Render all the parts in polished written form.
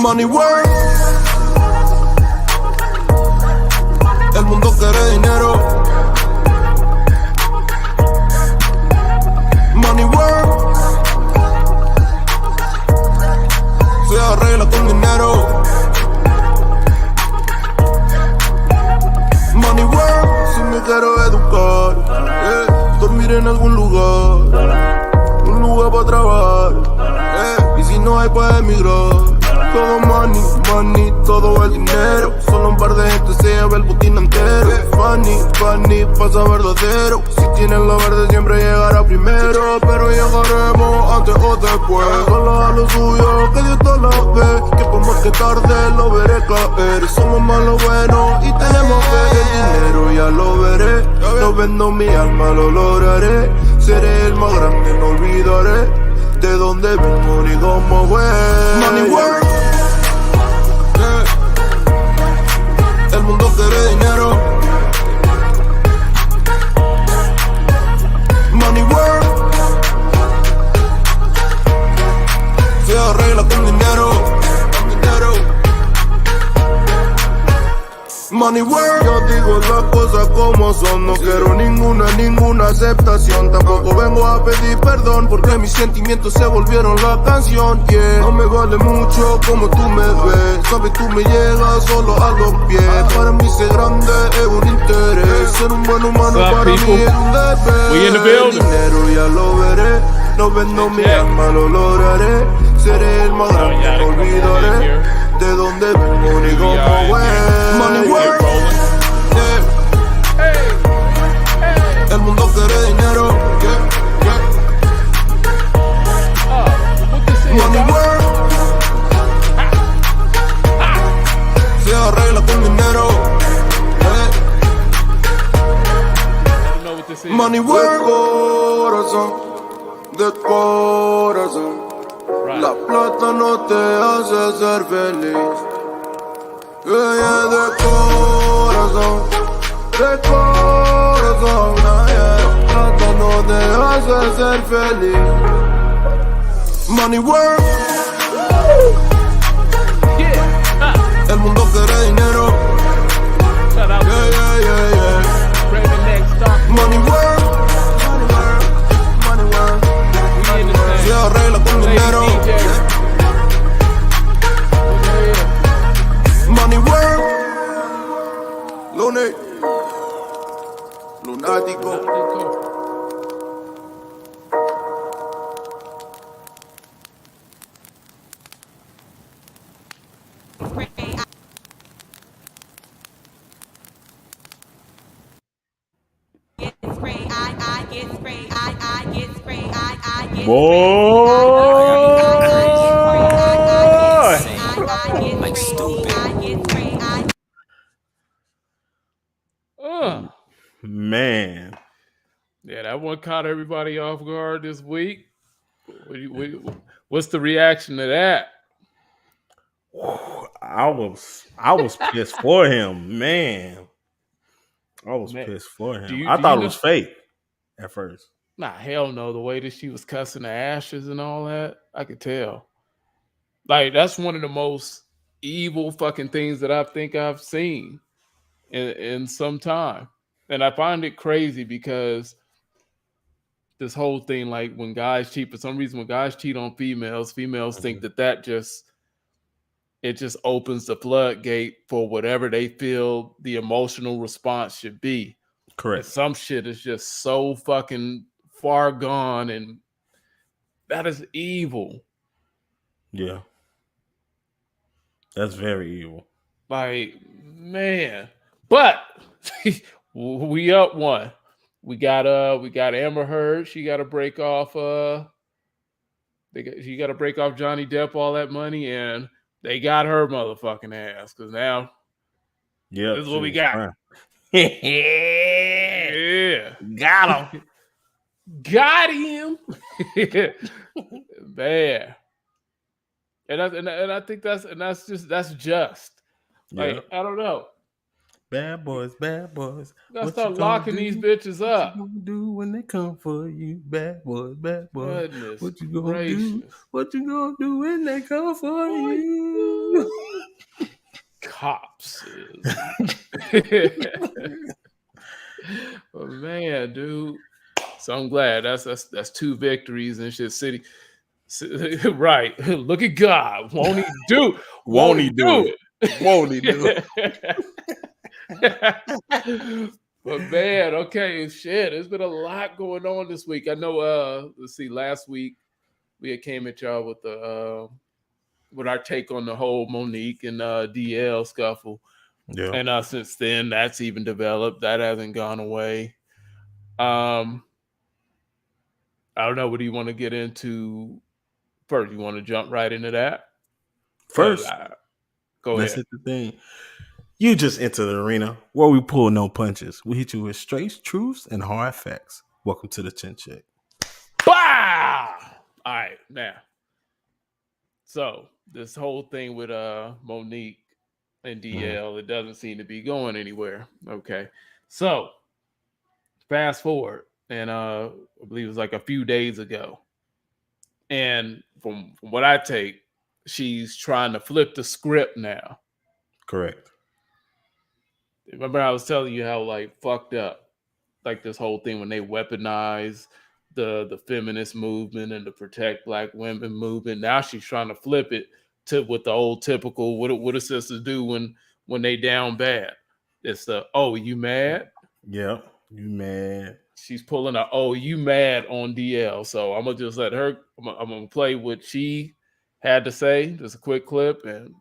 Money work. El mundo quiere dinero. Money work. Se arregla con dinero. Money work. Si me quiero educar, dormir en algún lugar, un lugar para trabajar, y si no hay para emigrar. Todo money, money, todo el dinero. Solo un par de gente se lleva el botín entero. Funny, funny, pasa verdadero. Si tienes lo verde siempre llegará primero. Pero llegaremos antes o después. Solo a lo suyo, que Dios te la ve. Que por más que tarde lo veré caer. Somos más lo bueno y tenemos fe. El dinero ya lo veré. No vendo mi alma, lo lograré. Seré el más grande, no olvidaré de dónde vengo ni cómo fue. Money work. El mundo quiere dinero. Money work. Se arregla con dinero. Money work. Yo digo las cosas como son. No quiero ninguna aceptación. Tampoco vengo a pedir perdón porque mis sentimientos se volvieron la canción. Yeah. No me vale mucho como tú me ves. Sabes, tú me llegas solo a los pies. Para mí ser grande es un interés. Ser un buen humano para mí es un deber. El dinero ya lo veré. No vendo mi alma, lo lograré. Seré el más grande, no olvidaré de dónde vengo ni cómo voy. Money work. El mundo quiere dinero. Money work. Se arregla con dinero. Money work. De corazón. La plata no te hace ser feliz. Ella de corazón. La plata no te hace ser feliz. Money work. El mundo quiere dinero. Money work. Se arregla con dinero. Money work. Lunático. Like stupid. Man. Yeah, that one caught everybody off guard this week. What's the reaction to that? I was pissed for him, man. I was pissed for him. I thought it was fake at first. Nah, hell no. The way that she was cussing the ashes and all that, I could tell. Like, that's one of the most evil fucking things that I think I've seen in some time. And I find it crazy because this whole thing, like when guys cheat, for some reason, when guys cheat on females think that just opens the floodgate for whatever they feel the emotional response should be. Correct. And some shit is just so fucking far gone, and that is evil. Yeah. That's very evil. Like, man. But we up one. We got Amber Heard. She got to break off she got to break off Johnny Depp all that money, and they got her motherfucking ass, because now this is what we got. Yeah. Got him. Got him. Man. And I think that's just like, I don't know. Bad boys, bad boys. Gotta start locking these bitches up. What you gonna do when they come for you? Bad boys, bad boys. Goodness What you gonna gracious. do? What you gonna do when they come for you? Cops. But man, dude. So I'm glad that's 2 victories in shit city. Right. Look at God. Won't he do? Won't he do it? Won't he do it? But man, okay, shit. There's been a lot going on this week. I know let's see, last week we had came at y'all with the with our take on the whole Monique and D.L scuffle. Yeah. And since then, that's even developed. That hasn't gone away. I don't know. What do you want to get into first? You want to jump right into that? First, go let's ahead. hit the thing. You just enter the arena where we pull no punches. We hit you with straight truths and hard facts. Welcome to the Chin Check. Bah! All right, now. So this whole thing with Monique and D.L, it doesn't seem to be going anywhere. Okay, so fast forward, and I believe it was like a few days ago, and from what I take, she's trying to flip the script now. Correct. Remember I was telling you how like fucked up like this whole thing when they weaponize the feminist movement and the protect black women movement. Now she's trying to flip it to with the old typical what do sisters do when they down bad. It's the you mad? Yep, you mad. She's pulling a you mad on DL. So I'm gonna just let her. I'm gonna play what she had to say. Just a quick clip, and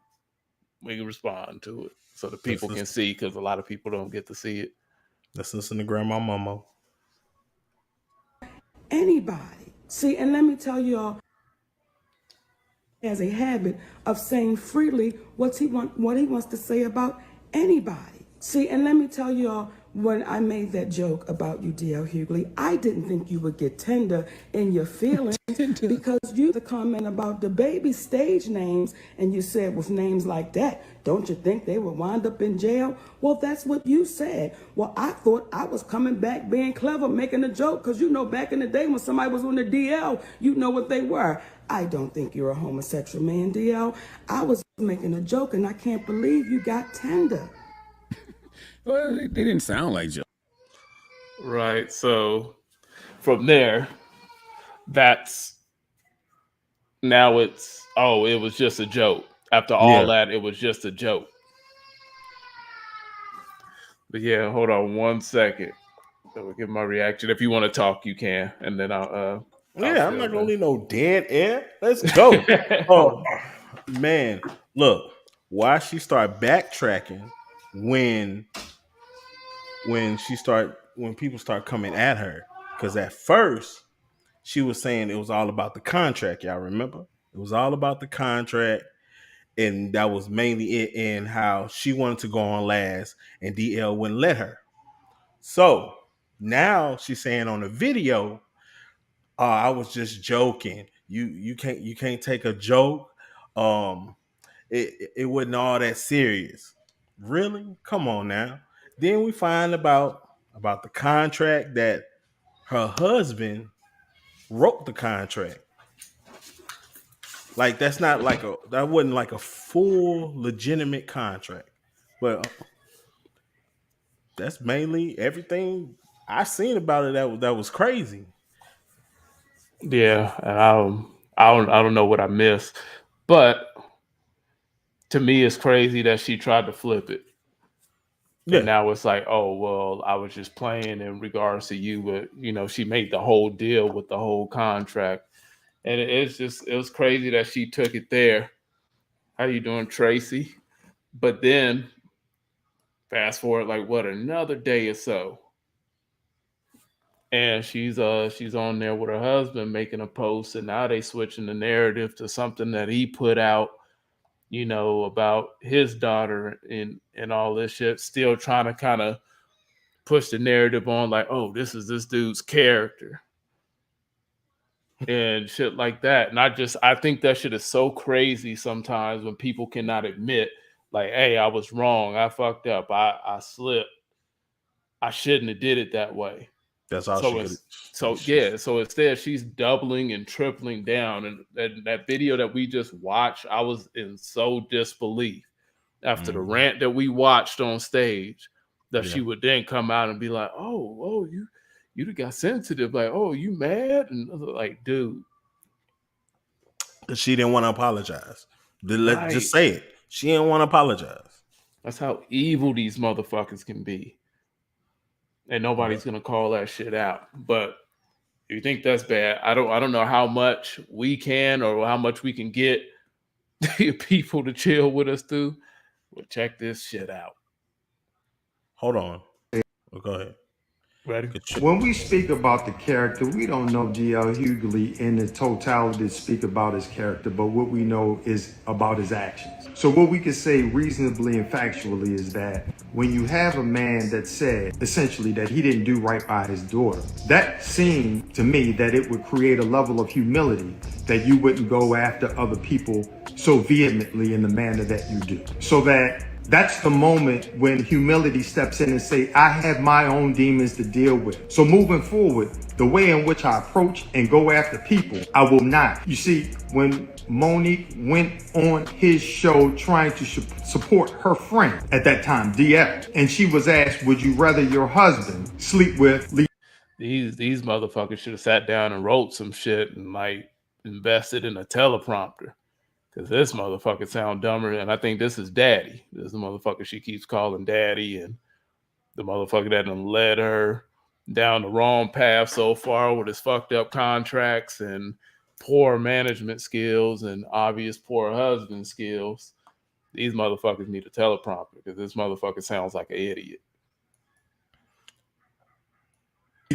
we can respond to it so the people can see, because a lot of people don't get to see it. Let's listen to Grandma Momo. Anybody. See, and let me tell y'all, has a habit of saying freely what he wants to say about anybody. See, and let me tell y'all, when I made that joke about you, D.L. Hughley, I didn't think you would get tender in your feelings because you the comment about the baby stage names, and you said with names like that, don't you think they would wind up in jail? Well, that's what you said. Well, I thought I was coming back being clever, making a joke, because you know back in the day when somebody was on the DL, you know what they were. I don't think you're a homosexual man, DL. I was making a joke, and I can't believe you got tender. Well, they didn't sound like jokes. Right. So from there, that's now it's it was just a joke. After all that, it was just a joke. But yeah, hold on 1 second. I'll give my reaction. If you want to talk, you can, and then I'll I'm not gonna leave no dead air. Let's go. Man, look, why she start backtracking when people start coming at her? Because at first she was saying it was all about the contract. Y'all remember? It was all about the contract, and that was mainly it, and how she wanted to go on last, and DL wouldn't let her. So now she's saying on the video, I was just joking. You can't take a joke. It wasn't all that serious. Really? Come on now. Then we find about the contract that her husband wrote the contract. Like that wasn't like a full legitimate contract. But that's mainly everything I seen about it that was crazy. Yeah, and I don't know what I missed, but to me, it's crazy that she tried to flip it. Yeah. And now it's like, oh, well, I was just playing in regards to you, but she made the whole deal with the whole contract. And it was crazy that she took it there. How you doing, Tracy? But then fast forward like another day or so. And she's on there with her husband making a post, and now they switching the narrative to something that he put out, about his daughter and all this shit, still trying to kind of push the narrative on like, oh, this is this dude's character and shit like that. And I think that shit is so crazy sometimes when people cannot admit Like, hey, I was wrong. I fucked up. I slipped. I shouldn't have did it that way. That's all So she it's could. so instead she's doubling and tripling down. And that video that we just watched, I was in so disbelief after the rant that we watched on stage that she would then come out and be like, oh, you got sensitive, like, oh, you mad? And I was like, dude. She didn't want to apologize. Right. Just say it. She didn't want to apologize. That's how evil these motherfuckers can be. And nobody's gonna call that shit out. But if you think that's bad, I don't know how much we can or how much we can get people to chill with us through. Well, check this shit out. Hold on. Go ahead. Ready? When we speak about the character, we don't know D.L. Hughley in the totality to speak about his character, but what we know is about his actions. So what we can say reasonably and factually is that when you have a man that said essentially that he didn't do right by his daughter, that seemed to me that it would create a level of humility that you wouldn't go after other people so vehemently in the manner that you do. So that's the moment when humility steps in and say, I have my own demons to deal with. So moving forward, the way in which I approach and go after people, I will not. You see, when Monique went on his show trying to support her friend at that time, D.L., and she was asked, would you rather your husband sleep with... These motherfuckers should have sat down and wrote some shit and like invested in a teleprompter. Because this motherfucker sound dumber, and I think this is Daddy. This is the motherfucker she keeps calling Daddy, and the motherfucker that done led her down the wrong path so far with his fucked up contracts and poor management skills and obvious poor husband skills. These motherfuckers need a teleprompter because this motherfucker sounds like an idiot.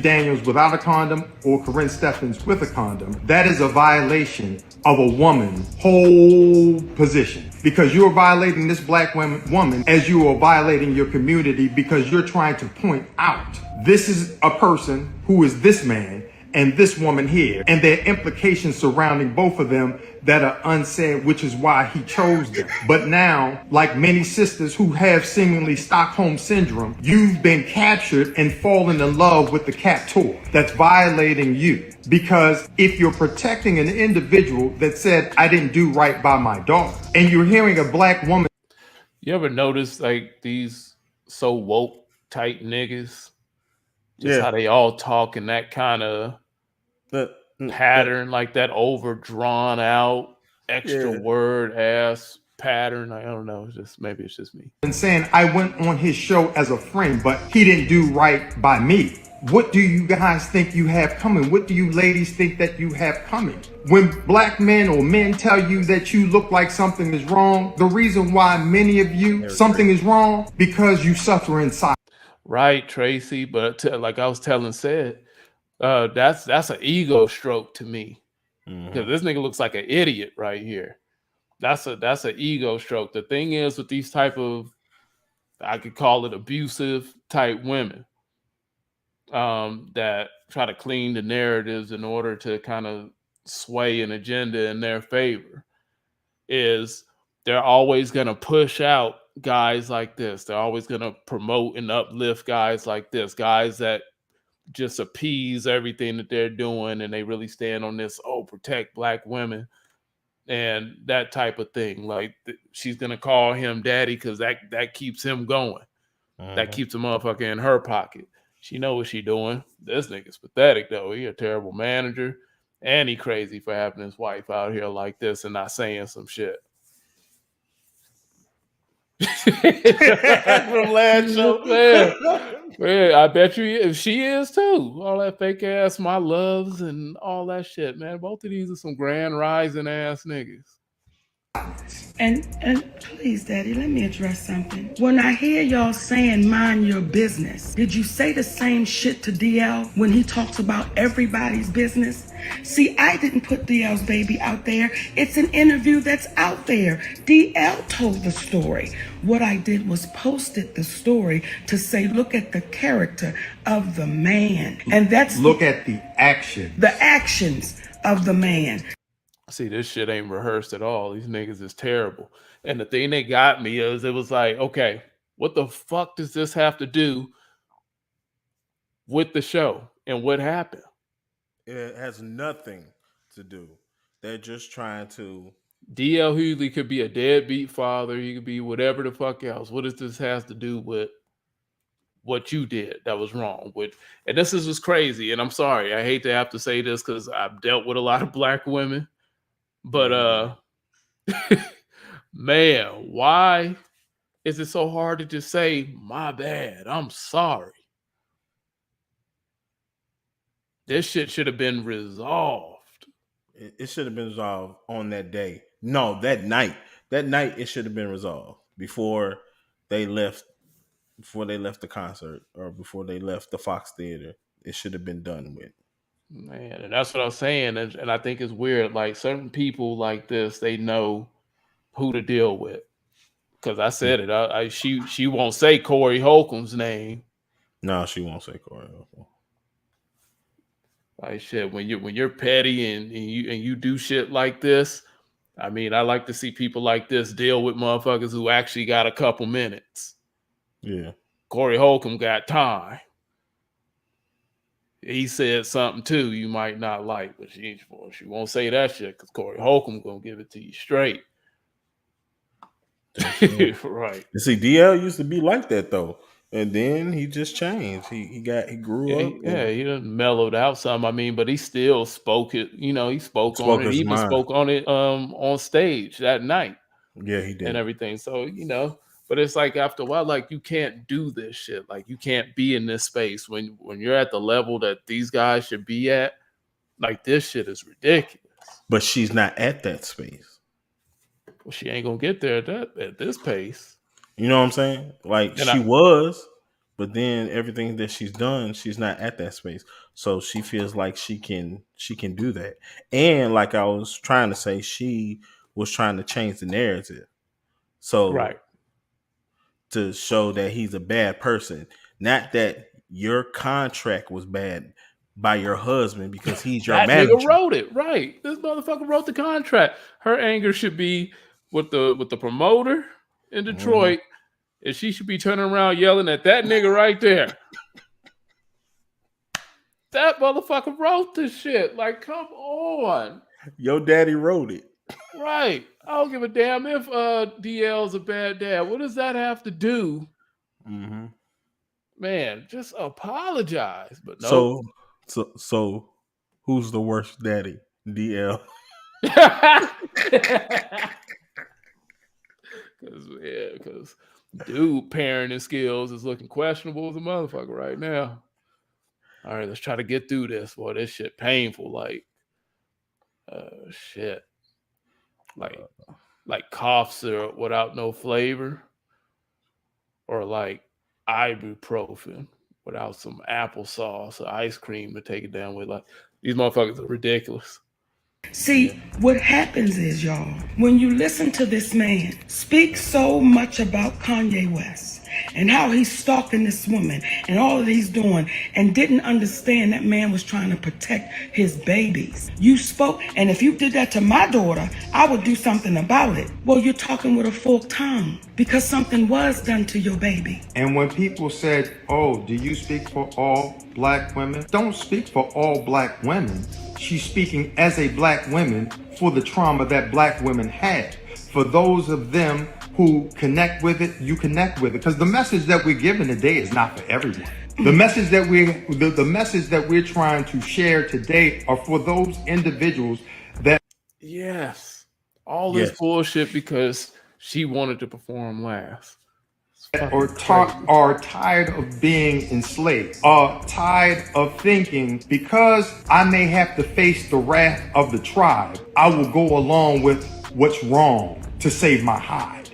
Daniels without a condom or Corinne Stephens with a condom, that is a violation of a woman's whole position, because you're violating this black woman as you are violating your community, because you're trying to point out this is a person who is this man and this woman here, and there are implications surrounding both of them that are unsaid, which is why he chose them. But now, like many sisters who have seemingly Stockholm syndrome, you've been captured and fallen in love with the captor that's violating you. Because if you're protecting an individual that said, I didn't do right by my daughter, and you're hearing a black woman... You ever notice like these so woke type niggas? Just how they all talk in that kind of pattern, like that overdrawn out, extra word ass pattern. I don't know. Maybe it's just me. And saying, I went on his show as a friend, but he didn't do right by me. What do you guys think you have coming? What do you ladies think that you have coming? When black men or men tell you that you look like something is wrong, the reason why many of you something is wrong, because you suffer inside. Right, Tracy. But like I was telling Sid, that's an ego stroke to me, because this nigga looks like an idiot right here. That's an ego stroke. The thing is with these type of, I could call it abusive type women, that try to clean the narratives in order to kind of sway an agenda in their favor, is they're always going to push out guys like this. They're always going to promote and uplift guys like this, guys that just appease everything that they're doing, and they really stand on this, protect black women and that type of thing. Like she's gonna call him daddy because that keeps him going. That keeps a motherfucker in her pocket. She know what she doing. This nigga's pathetic though. He a terrible manager, and he crazy for having his wife out here like this and not saying some shit. From last show. Man, I bet you if she is too. All that fake ass my loves and all that shit, man. Both of these are some grand rising ass niggas. And please, Daddy, let me address something. When I hear y'all saying mind your business, did you say the same shit to DL when he talks about everybody's business? See, I didn't put DL's baby out there. It's an interview that's out there. DL told the story. What I did was posted the story to say, look at the character of the man. And that's... Look at the action. The actions of the man. See, this shit ain't rehearsed at all. These niggas is terrible. And the thing that got me is it was like, okay, what the fuck does this have to do with the show and what happened? It has nothing to do. They're just trying to. D.L. Hughley could be a deadbeat father. He could be whatever the fuck else. What does this has to do with what you did that was wrong? And this is just crazy. And I'm sorry, I hate to have to say this because I've dealt with a lot of black women. But man, why is it so hard to just say, my bad, I'm sorry? This shit should have been resolved. It should have been resolved on that day. No, that night. That night it should have been resolved before they left the concert or before they left the Fox Theater. It should have been done with. Man, and that's what I was saying. And I think it's weird. Like certain people like this, they know who to deal with. Because I said it. She won't say Corey Holcomb's name. No, she won't say Corey Holcomb. Like shit, when you're petty and you do shit like this, I mean, I like to see people like this deal with motherfuckers who actually got a couple minutes. Yeah. Corey Holcomb got time. He said something too you might not like, but she won't say that shit because Corey Holcomb gonna give it to you straight. Right. You see, DL used to be like that though. And then he just changed. He grew up. He done mellowed out some. I mean, but he still spoke it. You know, he spoke on it. He even spoke on it on stage that night. Yeah, he did. And everything. So, you know, but it's like after a while, like you can't do this shit. Like you can't be in this space when you're at the level that these guys should be at. Like this shit is ridiculous. But she's not at that space. Well, she ain't gonna get there at this pace. You know what I'm saying? Like she was, but then everything that she's done, she's not at that space. So she feels like she can do that. And like I was trying to say, she was trying to change the narrative. So right. To show that he's a bad person, not that your contract was bad by your husband because he's your manager. That nigga wrote it, right? This motherfucker wrote the contract. Her anger should be with the promoter in Detroit, and she should be turning around yelling at that nigga right there. That motherfucker wrote this shit. Like, come on. Your daddy wrote it. Right. I don't give a damn if DL's a bad dad. What does that have to do? Mm-hmm. Man, just apologize. But no. So who's the worst daddy? DL. Because dude parenting skills is looking questionable as a motherfucker right now. All right, let's try to get through this. Boy, this shit painful. Like, shit. Like cough syrup without no flavor. Or like ibuprofen without some applesauce or ice cream to take it down with. Like, these motherfuckers are ridiculous. See, what happens is, y'all, when you listen to this man speak so much about Kanye West and how he's stalking this woman and all that he's doing and didn't understand that man was trying to protect his babies. You spoke, and if you did that to my daughter, I would do something about it. Well, you're talking with a forked tongue because something was done to your baby. And when people said, oh, do you speak for all black women? Don't speak for all black women. She's speaking as a black woman for the trauma that black women had. For those of them who connect with it, you connect with it. Because the message that we're giving today is not for everyone. The message that we're trying to share today are for those individuals that this bullshit because she wanted to perform last. Are tired of being enslaved, are tired of thinking because I may have to face the wrath of the tribe, I will go along with what's wrong to save my hide.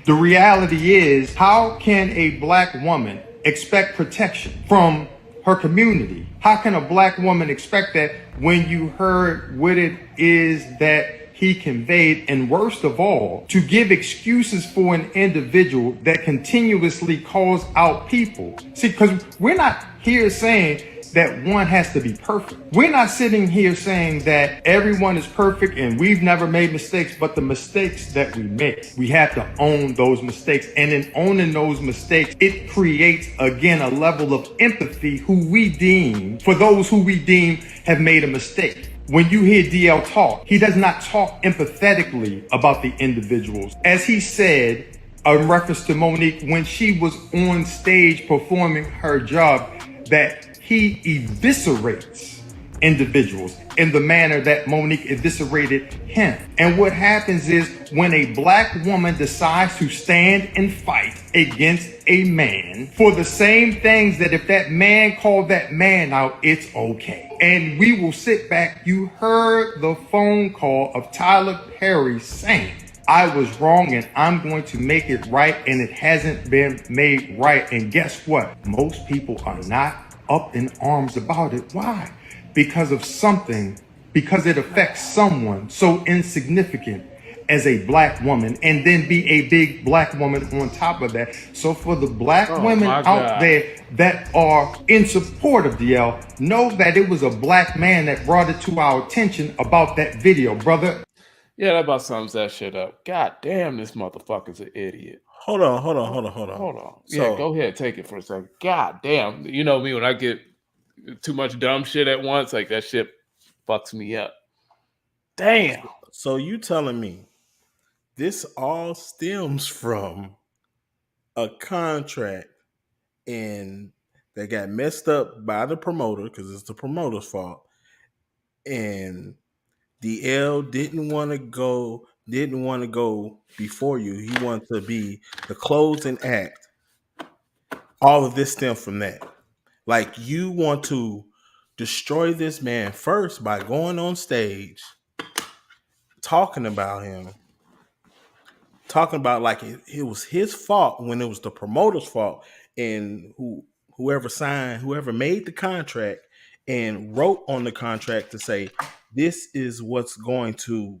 The reality is, how can a black woman expect protection from her community? How can a black woman expect that when you heard what it is that he conveyed, and worst of all, to give excuses for an individual that continuously calls out people? See, because we're not here saying that one has to be perfect. We're not sitting here saying that everyone is perfect and we've never made mistakes, but the mistakes that we make, we have to own those mistakes. And in owning those mistakes, it creates, again, a level of empathy for those who we deem have made a mistake. When you hear DL talk, he does not talk empathetically about the individuals. As he said, in reference to Monique, when she was on stage performing her job, that he eviscerates individuals in the manner that Monique eviscerated him. And what happens is when a black woman decides to stand and fight against a man for the same things that if that man called that man out, it's okay. And we will sit back. You heard the phone call of Tyler Perry saying, I was wrong and I'm going to make it right, and it hasn't been made right. And guess what? Most people are not up in arms about it. Why? Because it affects someone so insignificant as a black woman, and then be a big black woman on top of that. So for the black women out there that are in support of DL, know that it was a black man that brought it to our attention about that video, brother. Yeah, that about sums that shit up. God damn, this motherfucker's an idiot. Hold on. Hold on. Yeah, go ahead, take it for a second. God damn. You know me, when I get too much dumb shit at once, like that shit fucks me up. Damn. So you telling me this all stems from a contract and that got messed up by the promoter because it's the promoter's fault, and D.L. didn't want to go before you. He wanted to be the closing act. All of this stems from that. Like, you want to destroy this man first by going on stage, talking about him, talking about like it was his fault when it was the promoter's fault, and whoever made the contract and wrote on the contract to say this is what's going to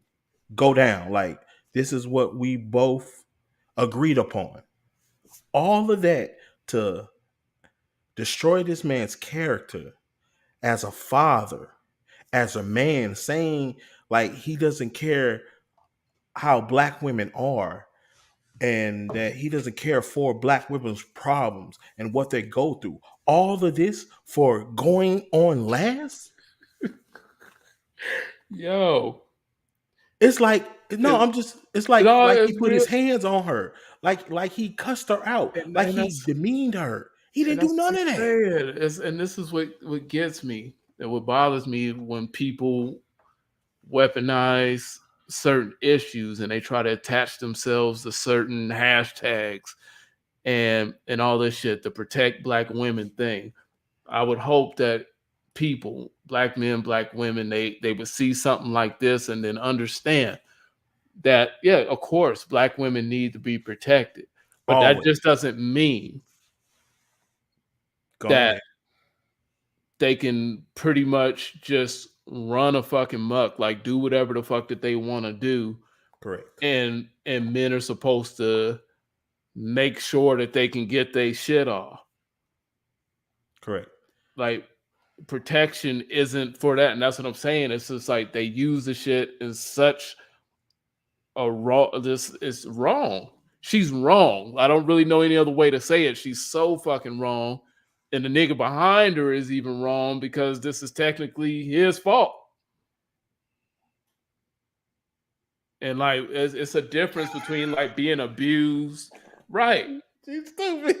go down, like this is what we both agreed upon. All of that to destroy this man's character as a father, as a man, saying like he doesn't care how black women are, and that he doesn't care for black women's problems and what they go through. All of this for going on last? Yo. It's like, it's like he put his hands on her. Like he cussed her out. Like he demeaned her. He didn't do none of that. And this is what gets me, and what bothers me, when people weaponize certain issues and they try to attach themselves to certain hashtags and all this shit, the protect black women thing. I would hope that people, black men, black women, they would see something like this and then understand that, yeah, of course, black women need to be protected. But Always. that just doesn't mean that they can pretty much just run a fucking muck, like do whatever the fuck that they want to do. Correct. And men are supposed to make sure that they can get their shit off. Correct. Like, protection isn't for that. And that's what I'm saying. It's just like they use the shit in such a this is wrong. She's wrong. I don't really know any other way to say it. She's so fucking wrong. And the nigga behind her is even wrong, because this is technically his fault. And like, it's a difference between like being abused. Right. She's stupid.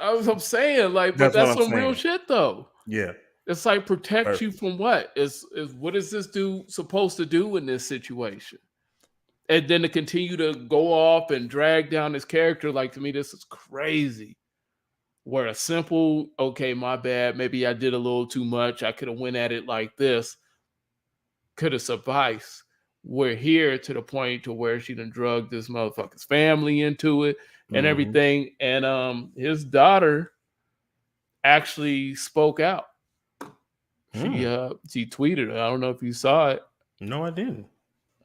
I'm saying, like, but that's some real shit though. Yeah. It's like, protect you from what? Is what is this dude supposed to do in this situation? And then to continue to go off and drag down his character, like, to me, this is crazy. Where a simple, okay, my bad, maybe I did a little too much, I could have went at it like this, could have sufficed. We're here to the point to where she done drugged this motherfucker's family into it and everything. And his daughter actually spoke out. She tweeted it. I don't know if you saw it. No, I didn't.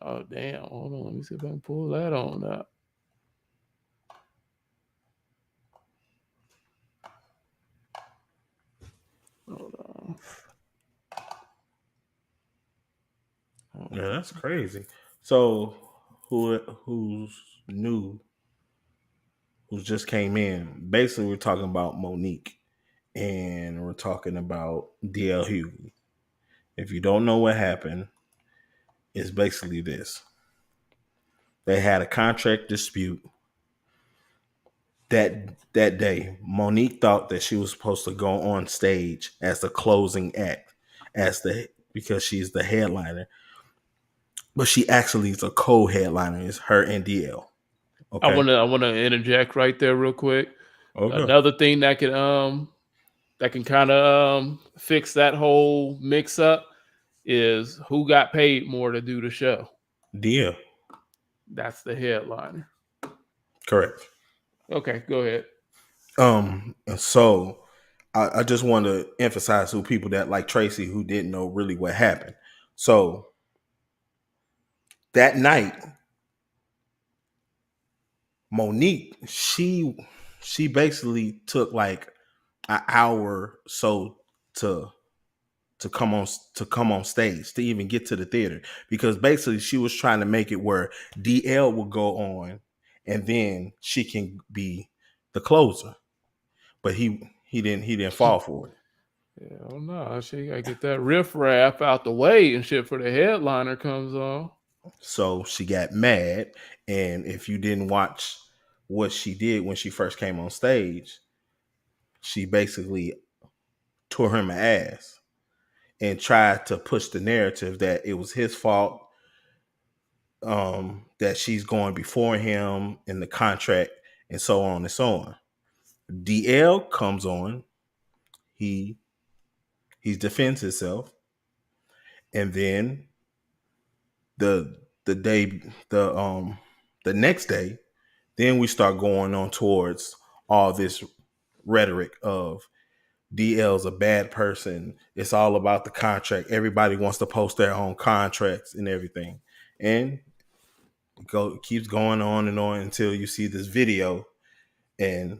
Oh, damn. Hold on. Let me see if I can pull that on up. Hold on. Yeah, that's crazy. So who's new? Who just came in? Basically, we're talking about Monique, and we're talking about D.L. Hughley. If you don't know what happened, it's basically this: they had a contract dispute that day. Monique thought that she was supposed to go on stage as the closing act, because she's the headliner, but she actually is a co-headliner. It's her and DL. I Okay. wanna interject right there real quick. Okay. Another thing that can kind of fix that whole mix up is who got paid more to do the show. DL. That's the headliner. Correct. Okay, go ahead. So I just want to emphasize to people that like Tracy who didn't know really what happened. So that night, Monique, she basically took like an hour so to come on stage to even get to the theater, because basically she was trying to make it where DL would go on and then she can be the closer, but he didn't fall for it. Yeah, I don't know. She gotta get that riffraff out the way and shit for the headliner comes on. So she got mad, and if you didn't watch what she did when she first came on stage, she basically tore him an ass and tried to push the narrative that it was his fault, that she's going before him in the contract, and so on and so on. DL comes on, he defends himself, and then the day the next day, then we start going on towards all this rhetoric of DL's a bad person. It's all about the contract. Everybody wants to post their own contracts and everything. And keeps going on and on until you see this video, and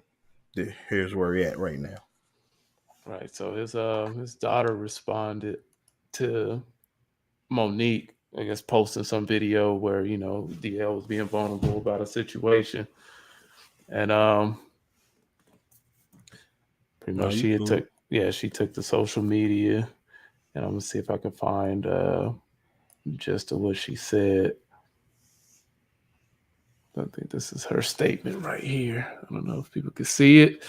here's where we're at right now. Right. So his daughter responded to Monique, I guess, posting some video where, DL was being vulnerable about a situation. And pretty much she took the social media, and I'm gonna see if I can find just what she said. I think this is her statement right here. I don't know if people can see it,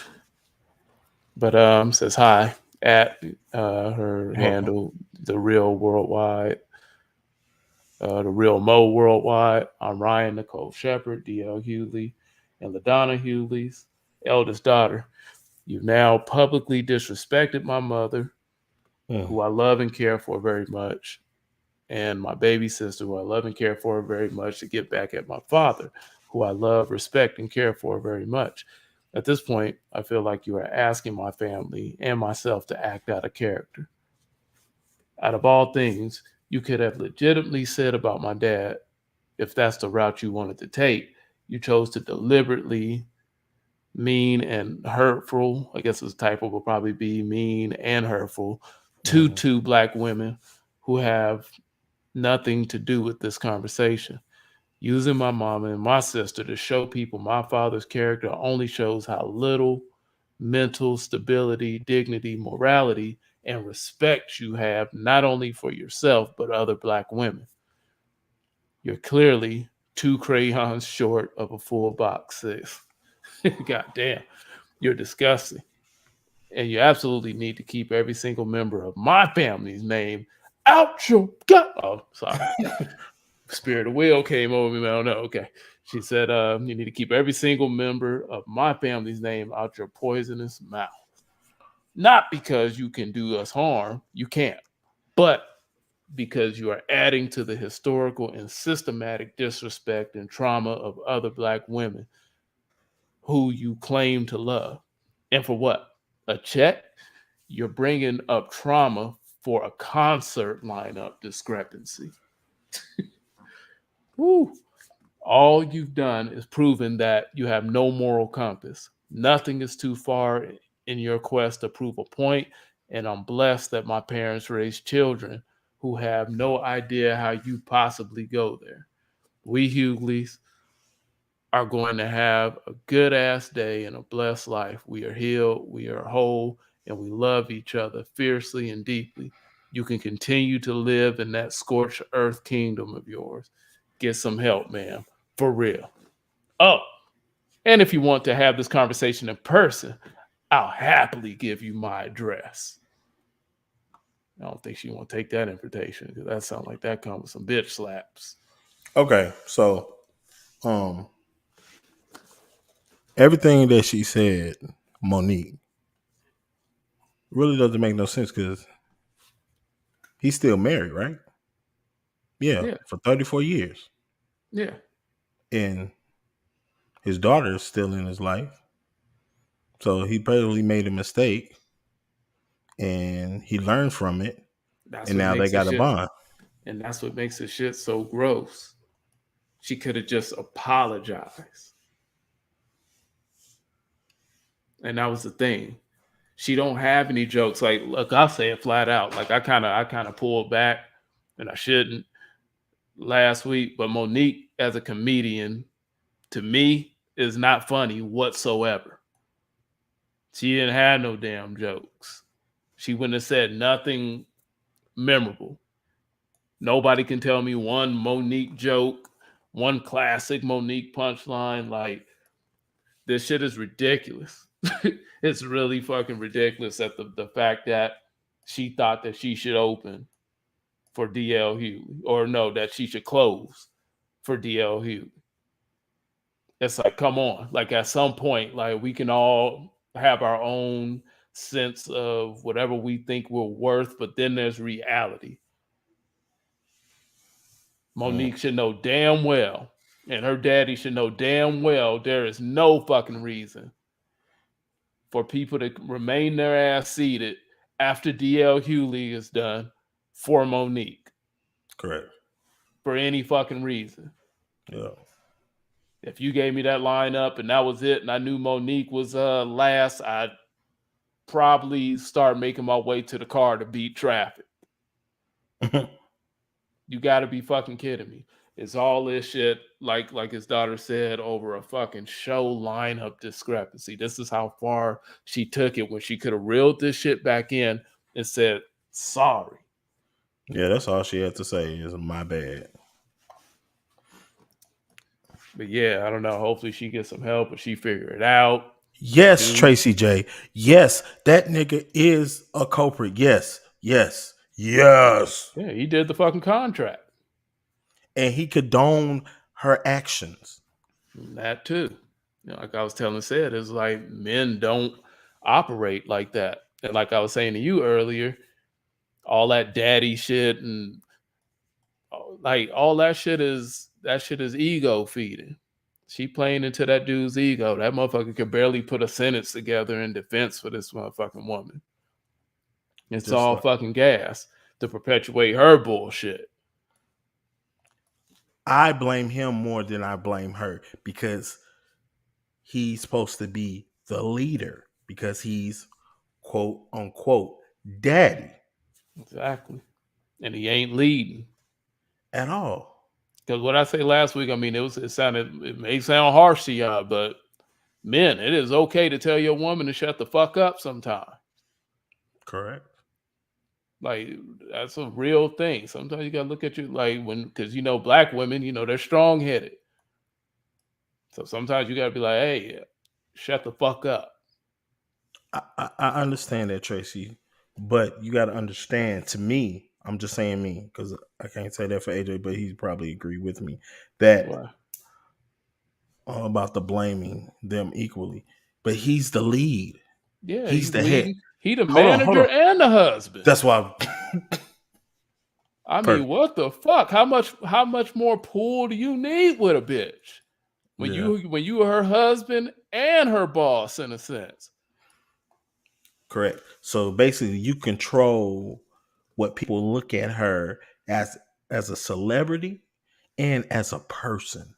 but says hi at her handle, the real worldwide, the real Mo worldwide. I'm Ryan Nicole Shepherd, D.L. Hughley, and LaDonna Hughley's eldest daughter. You've now publicly disrespected my mother, who I love and care for very much, and my baby sister, who I love and care for very much, to get back at my father, who I love, respect, and care for very much. At this point, I feel like you are asking my family and myself to act out of character. Out of all things, you could have legitimately said about my dad, if that's the route you wanted to take, you chose to deliberately mean and hurtful, I guess his typo will probably be mean and hurtful, to two Black women who have nothing to do with this conversation. Using my mom and my sister to show people my father's character only shows how little mental stability, dignity, morality, and respect you have, not only for yourself, but other Black women. You're clearly 2 crayons short of a full box, sis. God damn, you're disgusting. And you absolutely need to keep every single member of my family's name out your gut. Oh, sorry. Spirit of will came over me. I don't know. Okay. She said, you need to keep every single member of my family's name out your poisonous mouth. Not because you can do us harm. You can't. But because you are adding to the historical and systematic disrespect and trauma of other Black women who you claim to love. And for what? A check? You're bringing up trauma for a concert lineup discrepancy. Woo. All you've done is proven that you have no moral compass. Nothing is too far in your quest to prove a point, and I'm blessed that my parents raised children who have no idea how you possibly go there. We Hughleys are going to have a good ass day and a blessed life. We are healed, we are whole, and we love each other fiercely and deeply. You can continue to live in that scorched earth kingdom of yours. Get some help, man. For real. Oh, and if you want to have this conversation in person, I'll happily give you my address. I don't think she want to take that invitation because that sounds like that comes with some bitch slaps. Okay, so everything that she said, Monique, really doesn't make no sense because he's still married, right? Yeah, for 34 years. Yeah. And his daughter is still in his life. So he probably made a mistake and he learned from it. And now they got a bond. And that's what makes the shit so gross. She could have just apologized. And that was the thing. She don't have any jokes. Like, look, I'll say it flat out. Like I kind of pulled back, and I shouldn't last week. But Monique, as a comedian, to me, is not funny whatsoever. She didn't have no damn jokes. She wouldn't have said nothing memorable. Nobody can tell me one Monique joke, one classic Monique punchline. Like, this shit is ridiculous. It's really fucking ridiculous that the fact that she thought that she should open for D.L. Hughley, or no, that she should close for D.L. Hughley. It's like, come on. Like, at some point, like, we can all have our own sense of whatever we think we're worth, but then there's reality. Monique should know damn well, and her daddy should know damn well, there is no fucking reason for people to remain their ass seated after D.L. Hughley is done for Monique. Correct. For any fucking reason. Yeah. If you gave me that lineup and that was it, and I knew Monique was last, I'd probably start making my way to the car to beat traffic. You got to be fucking kidding me. It's all this shit, like his daughter said, over a fucking show lineup discrepancy. This is how far she took it when she could have reeled this shit back in and said, sorry. Yeah, that's all she had to say is my bad. But yeah, I don't know. Hopefully she gets some help or she figure it out. Yes, dude. Tracy J. Yes, that nigga is a culprit. Yes. Yeah, he did the fucking contract. And he condoned her actions. That too. You know, like I was telling Sid, it's like men don't operate like that. And like I was saying to you earlier, all that daddy shit and like all that shit is ego feeding. She playing into that dude's ego. That motherfucker could barely put a sentence together in defense for this motherfucking woman. It's just all fucking gas to perpetuate her bullshit. I blame him more than I blame her because he's supposed to be the leader because he's quote unquote daddy. Exactly. And he ain't leading at all. Because what I say last week, I mean, it may sound harsh to y'all, but men, it is okay to tell your woman to shut the fuck up sometime. Correct. Like, that's a real thing. Sometimes you gotta look at you like because black women, they're strong headed. So sometimes you gotta be like, hey, shut the fuck up. I understand that, Tracy, but you gotta understand. To me, I'm just saying me because I can't say that for AJ, but he probably agree with me that about the blaming them equally. But he's the lead. Yeah, he's the head. He the manager and the husband. That's why. I mean, what the fuck? How much more pull do you need with a bitch when you are her husband and her boss in a sense? Correct. So basically, you control what people look at her as a celebrity and as a person.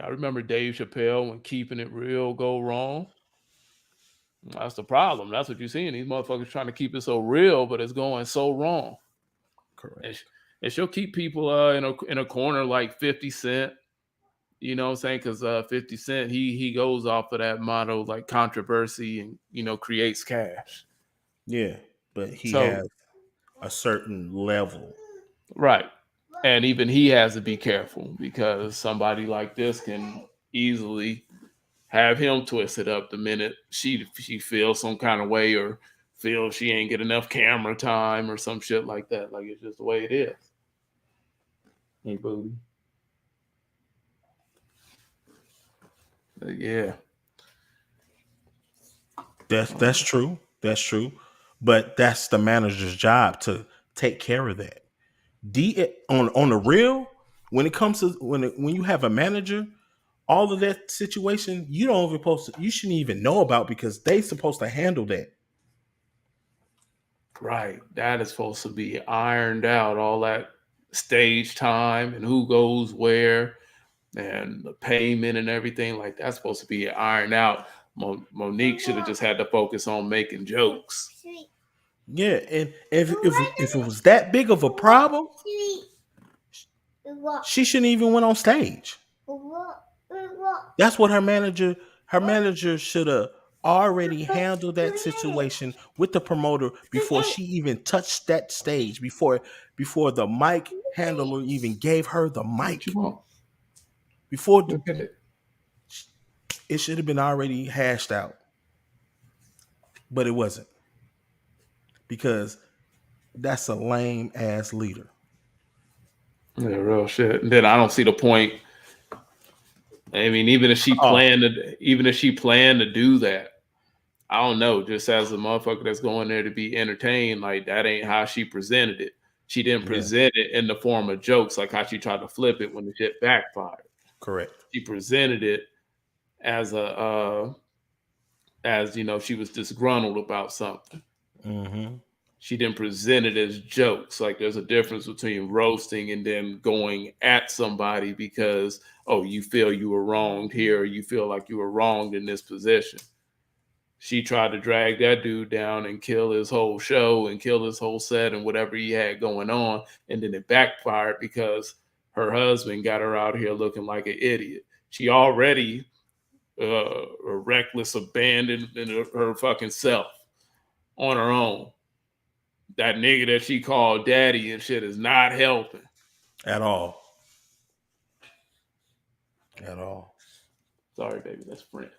I remember Dave Chappelle when Keeping It Real go wrong. That's the problem. That's what you're seeing. These motherfuckers trying to keep it so real, but it's going so wrong. Correct. And she'll keep people in a corner like 50 Cent. You know what I'm saying? Because 50 Cent, he goes off of that motto like controversy and, you know, creates cash. Yeah, but he So, has a certain level. right. And even he has to be careful because somebody like this can easily have him twisted up the minute she feels some kind of way or feels she ain't get enough camera time or some shit like that. Like, it's just the way it is. Hey, booty. Yeah. That's true. That's true. But that's the manager's job to take care of that. On the real, when it comes to when you have a manager, all of that situation you shouldn't even know about because they supposed to handle that. Right. That is supposed to be ironed out, all that stage time and who goes where and the payment and everything. Like, that's supposed to be ironed out. Monique should have just had to focus on making jokes. Yeah, and if it was that big of a problem, she shouldn't even went on stage. That's what her manager should have already handled that situation with the promoter before she even touched that stage, before the mic handler even gave her the mic. Before it should have been already hashed out. But it wasn't. Because that's a lame ass leader. Yeah, real shit. And then I don't see the point. I mean, even if she planned to do that, I don't know. Just as a motherfucker that's going there to be entertained, like, that ain't how she presented it. She didn't present it in the form of jokes, like how she tried to flip it when the shit backfired. Correct. She presented it as as you know, she was disgruntled about something. Mm-hmm. She didn't present it as jokes. Like, there's a difference between roasting and then going at somebody because, oh, you feel you were wronged here, or you feel like you were wronged in this position. She tried to drag that dude down and kill his whole show and kill his whole set and whatever he had going on. And then it backfired because her husband got her out here looking like an idiot. She already reckless, abandoned her fucking self on her own. That nigga that she called daddy and shit is not helping. At all. At all. Sorry, baby, that's French.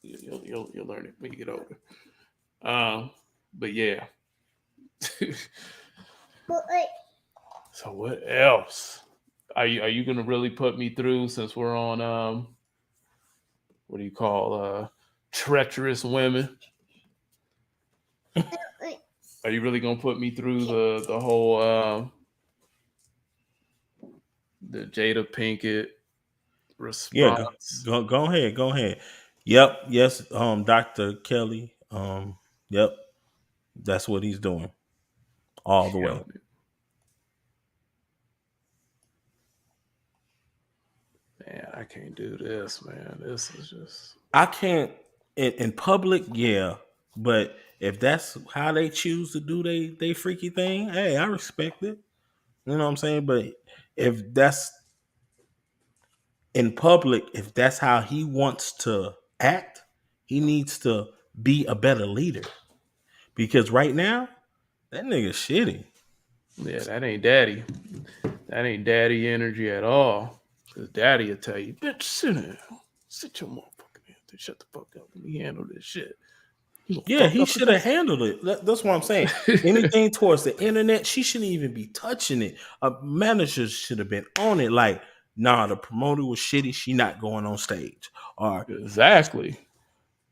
You'll learn it when you get older. But yeah. So what else? Are you gonna really put me through, since we're on what do you call treacherous women? Are you really gonna put me through the whole the Jada Pinkett response? Yeah, go ahead. Yep, yes, Dr. Kelly. Yep. That's what he's doing. All the way. Man, I can't do this, man. This is just, I can't in public, yeah, but if that's how they choose to do they freaky thing, hey, I respect it. You know what I'm saying? But if that's in public, if that's how he wants to act, he needs to be a better leader. Because right now, that nigga's shitty. yeah, that ain't daddy. That ain't daddy energy at all. Because daddy will tell you, bitch, sit down. Sit your motherfucking ass. Shut the fuck up. Let me handle this shit. Yeah, he should have handled it. That's what I'm saying. Anything towards the internet, she shouldn't even be touching it. A manager should have been on it. Like, nah, the promoter was shitty. She not going on stage. Or exactly.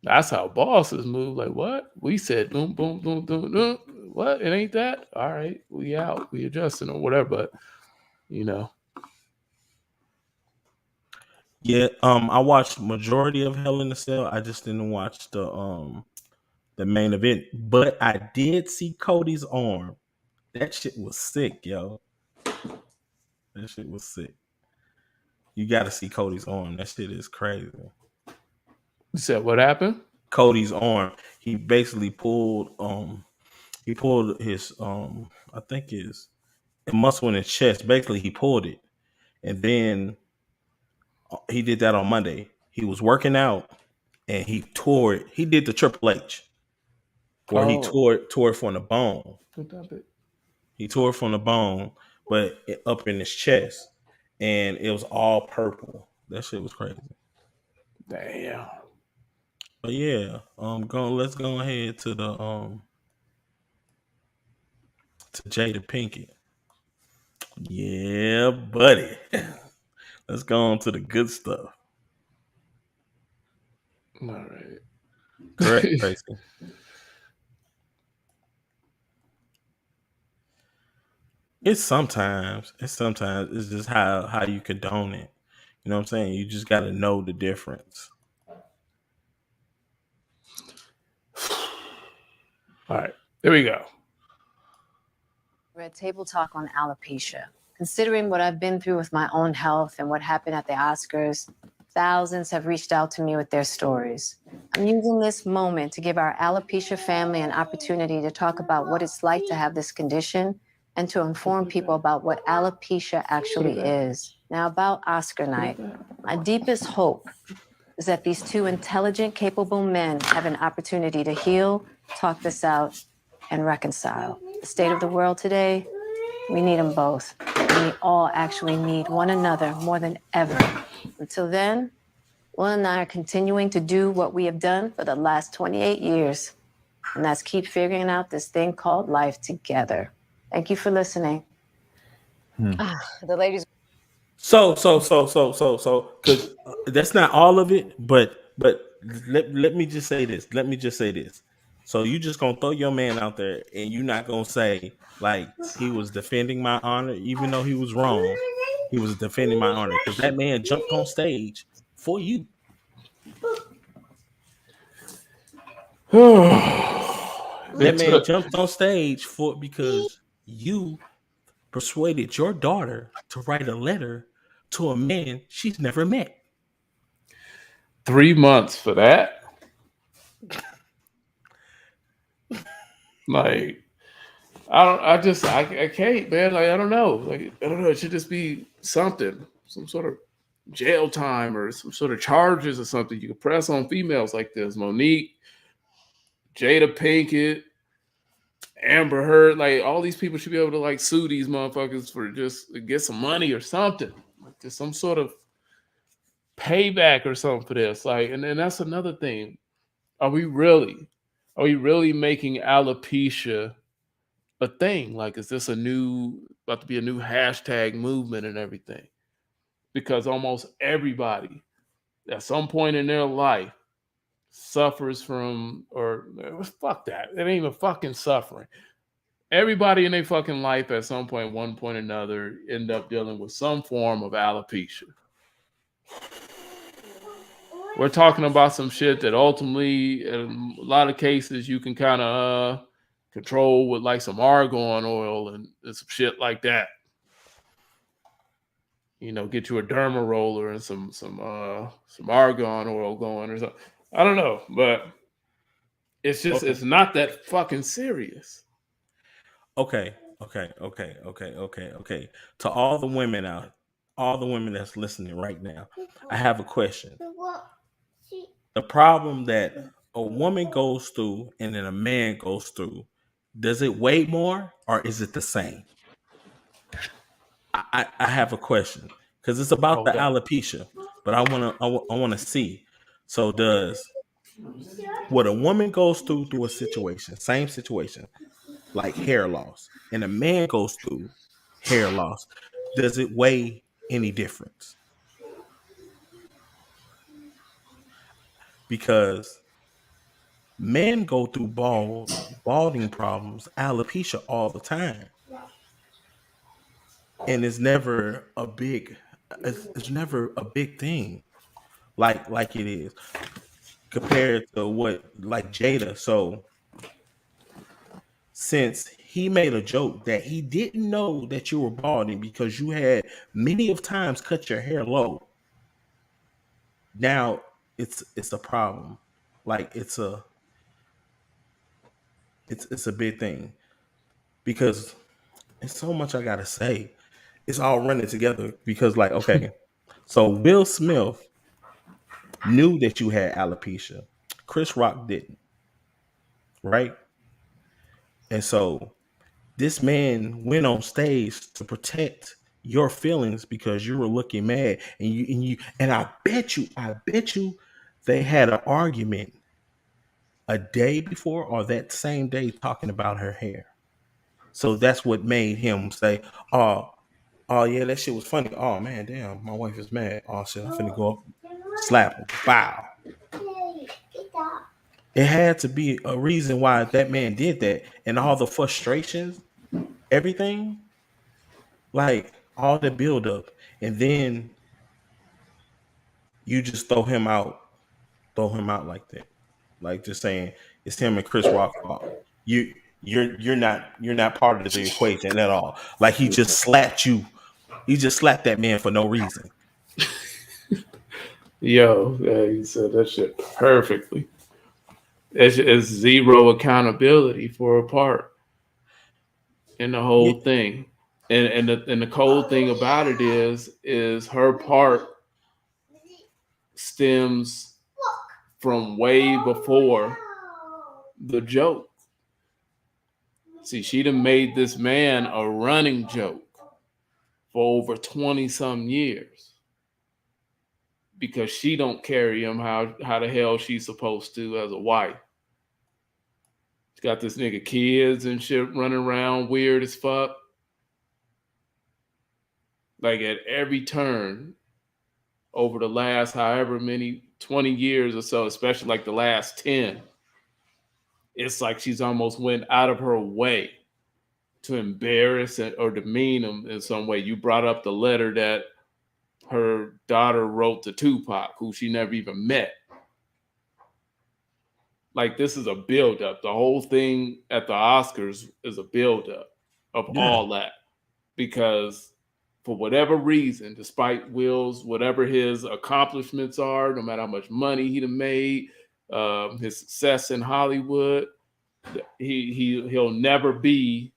That's how bosses move. Like, what? We said boom, boom, boom, boom, boom. What? It ain't that? All right, we out. We adjusting or whatever. But you know. Yeah, I watched majority of Hell in a Cell. I just didn't watch the main event. But I did see Cody's arm. That shit was sick, yo. That shit was sick. You got to see Cody's arm. That shit is crazy. You said what happened? Cody's arm. He basically pulled his I think his muscle in his chest. Basically, he pulled it, and then he did that on Monday. He was working out and he tore it. He did the Triple H where he tore it from the bone. He tore it from the bone, but up in his chest, and it was all purple. That shit was crazy. Damn. But yeah, let's go ahead to the to Jada Pinkett. Yeah, buddy. Let's go on to the good stuff. All right. Correct, Tracy. It's sometimes it's just how you condone it. You know what I'm saying? You just got to know the difference. All right, here we go. Red Table Talk on alopecia. Considering what I've been through with my own health and what happened at the Oscars, thousands have reached out to me with their stories. I'm using this moment to give our alopecia family an opportunity to talk about what it's like to have this condition and to inform people about what alopecia actually is. Now, about Oscar night, my deepest hope is that these two intelligent, capable men have an opportunity to heal, talk this out, and reconcile. The state of the world today, we need them both. We all actually need one another more than ever. Until then, Will and I are continuing to do what we have done for the last 28 years, and that's keep figuring out this thing called life together. Thank you for listening. The ladies. So, because that's not all of it, but let me just say this. So you just gonna throw your man out there, and you're not gonna say like he was defending my honor, even though he was wrong. He was defending my honor because that man jumped on stage for you. That man jumped on stage because you persuaded your daughter to write a letter to a man she's never met. 3 months for that. Like, I can't, man. Like, I don't know. Like, I don't know. It should just be something, some sort of jail time or some sort of charges or something you could press on females like this. Monique, Jada Pinkett, Amber Heard, like all these people should be able to like sue these motherfuckers for just get some money or something. Like just some sort of payback or something for this. Like, and then that's another thing. Are we really making alopecia a thing? Like, is this about to be a new hashtag movement and everything? Because almost everybody at some point in their life suffers from, or fuck that. It ain't even fucking suffering. Everybody in their fucking life at some point, one point or another, end up dealing with some form of alopecia. We're talking about some shit that ultimately, in a lot of cases, you can kind of control with like some argan oil and some shit like that. You know, get you a derma roller and some argan oil going or something. I don't know, but it's just It's not that fucking serious. Okay. To all the women that's listening right now, I have a question. The problem that a woman goes through and then a man goes through, does it weigh more or is it the same? I have a question because it's about the alopecia, but I wanna see. So does what a woman goes through a situation, same situation, like hair loss, and a man goes through hair loss, does it weigh any difference? Because men go through balding problems, alopecia all the time. And it's never a big thing like it is compared to what like Jada. So since he made a joke that he didn't know that you were balding because you had many of times cut your hair low, now it's a problem. Like it's a big thing because it's so much I gotta say. It's all running together because, like, okay, so Will Smith knew that you had alopecia. Chris Rock didn't, right? And so this man went on stage to protect your feelings because you were looking mad, and I bet you they had an argument a day before or that same day talking about her hair. So that's what made him say, "Oh, oh yeah, that shit was funny. Oh man, damn, my wife is mad. Oh shit, I'm finna go up, slap her. Bow." It had to be a reason why that man did that, and all the frustrations, everything, like all the buildup, and then you just throw him out like that, like just saying it's him and Chris Rock fault. You you're not part of the equation at all. Like he just slapped you. He just slapped that man for no reason. Yo, you said that shit perfectly. It's zero accountability for a part in the Yeah, whole thing. And the cold thing about it is her part stems from way before the joke. See, she done made this man a running joke for over 20 some years because she don't carry him how the hell she's supposed to as a wife. She's got this nigga kids and shit running around weird as fuck. Like at every turn over the last however many 20 years or so, especially like the last 10, it's like she's almost went out of her way to embarrass or demean him in some way. You brought up the letter that her daughter wrote to Tupac, who she never even met. Like this is a buildup. The whole thing at the Oscars is a buildup of yeah, all that. Because for whatever reason, despite Will's whatever his accomplishments are, no matter how much money he'd have made, his success in Hollywood, he'll never be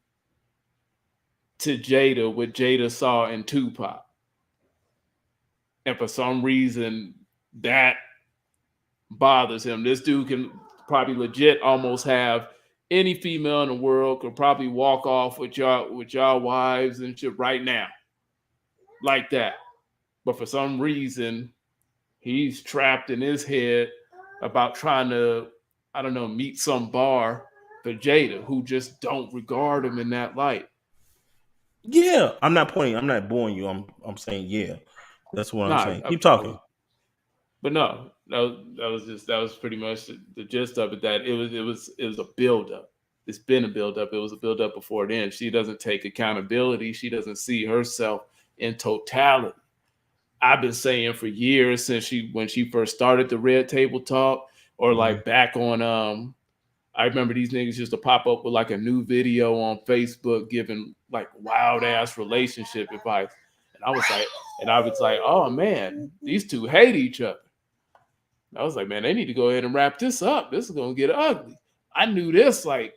to Jada what Jada saw in Tupac. And for some reason, that bothers him. This dude can probably legit almost have any female in the world, could probably walk off with y'all wives and shit right now. Like that. But for some reason, he's trapped in his head about trying to, I don't know, meet some bar for Jada who just don't regard him in that light. yeah. I'm not boring you. I'm saying yeah. That's what I'm Nah, saying. Keep talking. but no, that was pretty much the gist of it. That it was a buildup. It's been a buildup. It was a buildup before then. She doesn't take accountability. She doesn't see herself in totality. I've been saying for years since when she first started the Red Table Talk, or like back on I remember these niggas used to pop up with like a new video on Facebook giving like wild ass relationship advice. And I was like, oh man, these two hate each other. I was like, man, they need to go ahead and wrap this up. This is gonna get ugly. I knew this like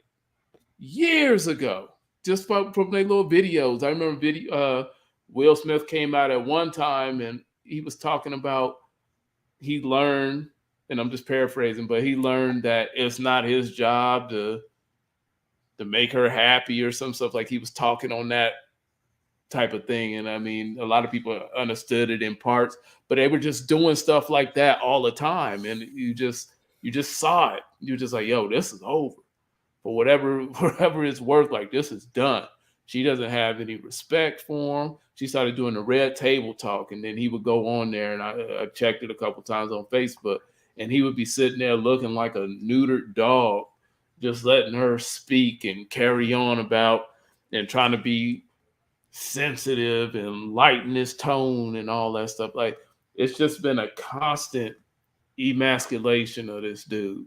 years ago, just from their little videos. I remember Will Smith came out at one time and he was talking about he learned, and I'm just paraphrasing, but he learned that it's not his job to make her happy or some stuff. Like he was talking on that type of thing. And I mean, a lot of people understood it in parts, but they were just doing stuff like that all the time. And you just saw it. You're just like, yo, this is over. For whatever it's worth, like this is done. She doesn't have any respect for him. She started doing the Red Table Talk, and then he would go on there, and I checked it a couple times on Facebook, and he would be sitting there looking like a neutered dog, just letting her speak and carry on about and trying to be sensitive and lighten his tone and all that stuff. Like it's just been a constant emasculation of this dude.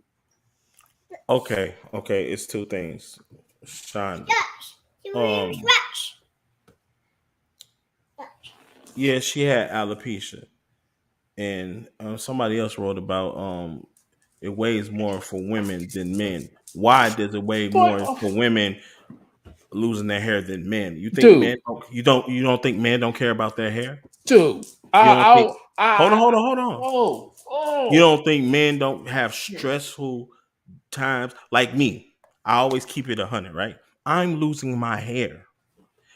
Okay. It's two things. Shonda. Yeah, she had alopecia, and somebody else wrote about it weighs more for women than men. Why does it weigh Boy, more for women losing their hair than men? You think dude, men you don't think men don't care about their hair? dude, You don't think hold on. You oh, don't think men don't have stressful times like me? I always keep it 100, right? I'm losing my hair.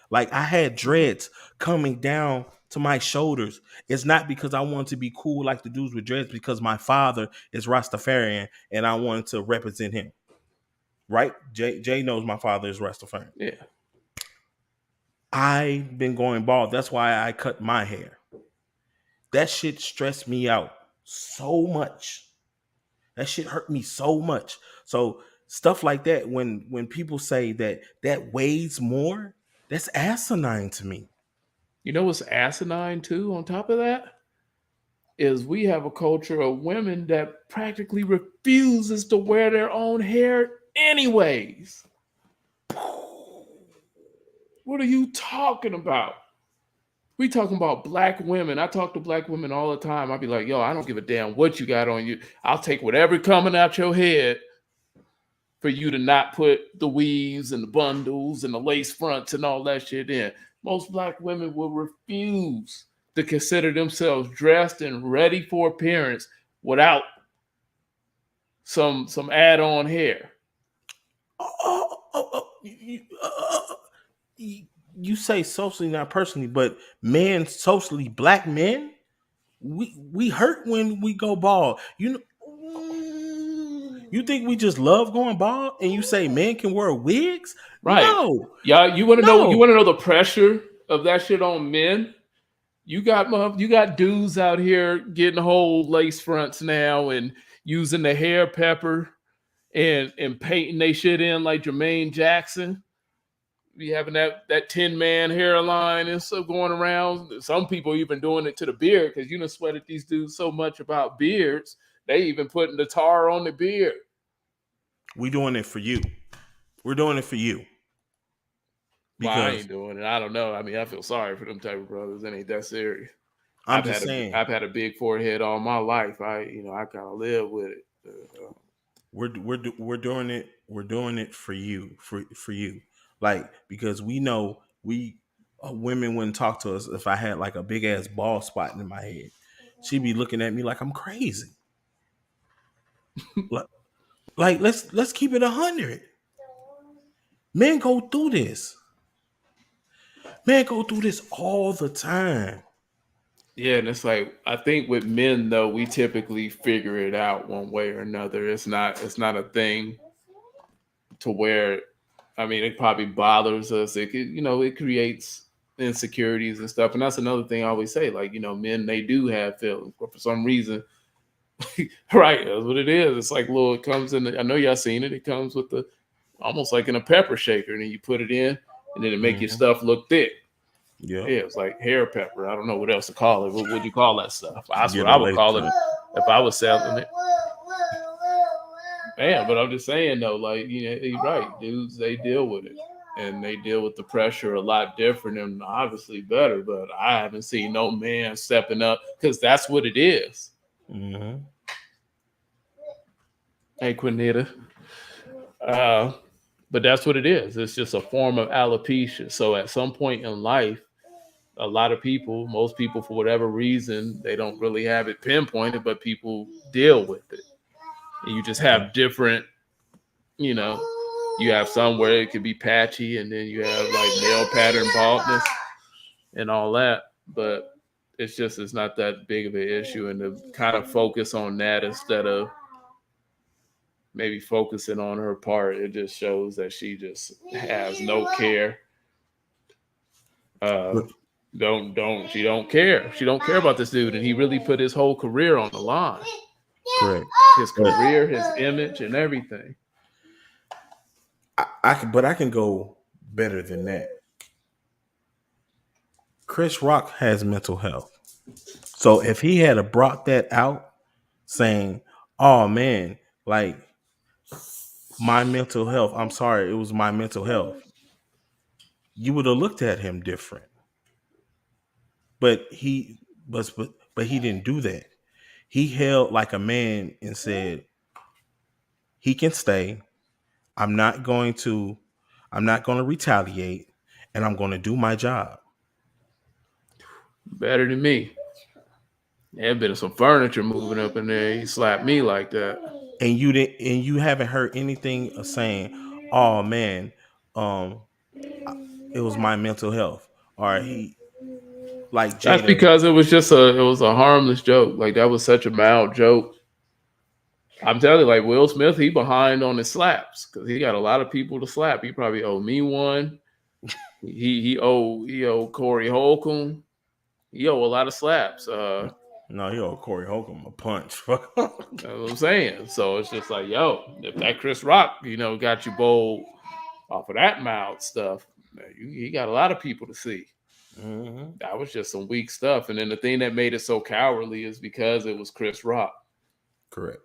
Like I had dreads coming down to my shoulders. It's not because I want to be cool like the dudes with dreads, because my father is Rastafarian and I wanted to represent him. Right? Jay knows my father is Rastafarian. yeah. I've been going bald. That's why I cut my hair. That shit stressed me out so much. That shit hurt me so much. So stuff like that, when people say that weighs more, that's asinine to me. You know what's asinine too? On top of that, is we have a culture of women that practically refuses to wear their own hair, anyways. What are you talking about? We talking about black women. I talk to black women all the time. I'll be like, yo, I don't give a damn what you got on you. I'll take whatever coming out your head for you to not put the weaves and the bundles and the lace fronts and all that shit in. Most black women will refuse to consider themselves dressed and ready for appearance without some add-on hair. You say socially, not personally, but men socially, black men, we hurt when we go bald. You think we just love going bald? And you say men can wear wigs? Right. No. Yeah, you want to know? You want to know the pressure of that shit on men? You got dudes out here getting whole lace fronts now and using the hair pepper and painting they shit in like Jermaine Jackson. We having that 10-man hairline and stuff going around. Some people even doing it to the beard because you done sweated these dudes so much about beards. They even putting the tar on the beard. We doing it for you. We're doing it for you. Because I ain't doing it. I don't know. I mean, I feel sorry for them type of brothers. It ain't that serious. I'm just saying. I've had a big forehead all my life. I kind of live with it. We're doing it. We're doing it for you. For you. Like, because we know women wouldn't talk to us if I had like a big ass bald spot in my head. She'd be looking at me like I'm crazy. like let's keep it 100. Men go through this. Men go through this all the time. Yeah, and it's like, I think with men though, we typically figure it out one way or another. It's not a thing to where, I mean, it probably bothers us. It could, it creates insecurities and stuff. And that's another thing I always say, like, men, they do have feelings, but for some reason, right, that's what it is. It's like, it comes in, I know y'all seen it. It comes with almost like in a pepper shaker, and then you put it in, and then it make your stuff look thick. Yeah, it's like hair pepper. I don't know what else to call it. What would you call that stuff? That's what I would call it if I was selling it. Man, but I'm just saying though, like, you're right, dudes, they deal with it, and they deal with the pressure a lot different and obviously better. But I haven't seen no man stepping up because that's what it is. Mm-hmm. Hey, Quinita. But that's what it is. It's just a form of alopecia. So at some point in life, a lot of people, most people, for whatever reason, they don't really have it pinpointed, but people deal with it. And you just have different, you have some where it could be patchy, and then you have like nail pattern baldness and all that. But it's not that big of an issue, and to kind of focus on that instead of maybe focusing on her part, it just shows that she just has no care. She don't care. She don't care about this dude, and he really put his whole career on the line. Correct. His career, his image, and everything. I can go better than that. Chris Rock has mental health. So if he had brought that out saying, oh man, like my mental health, I'm sorry, it was my mental health, you would have looked at him different. But he didn't do that. He held like a man and said, he can stay. I'm not going to retaliate, and I'm going to do my job. Better than me. There been some furniture moving up in there. He slapped me like that. And you haven't heard anything of saying, "Oh man, it was my mental health," or he like That's Jada. because it was a harmless joke. Like that was such a mild joke. I'm telling you, like Will Smith, he behind on his slaps because he got a lot of people to slap. He probably owe me one. He owe Corey Holcomb. He owe a lot of slaps. No, he owe Corey Holcomb a punch. That's what I'm saying. So it's just like, yo, if that Chris Rock, got you bold off of that mild stuff, he got a lot of people to see. Mm-hmm. That was just some weak stuff. And then the thing that made it so cowardly is because it was Chris Rock. Correct.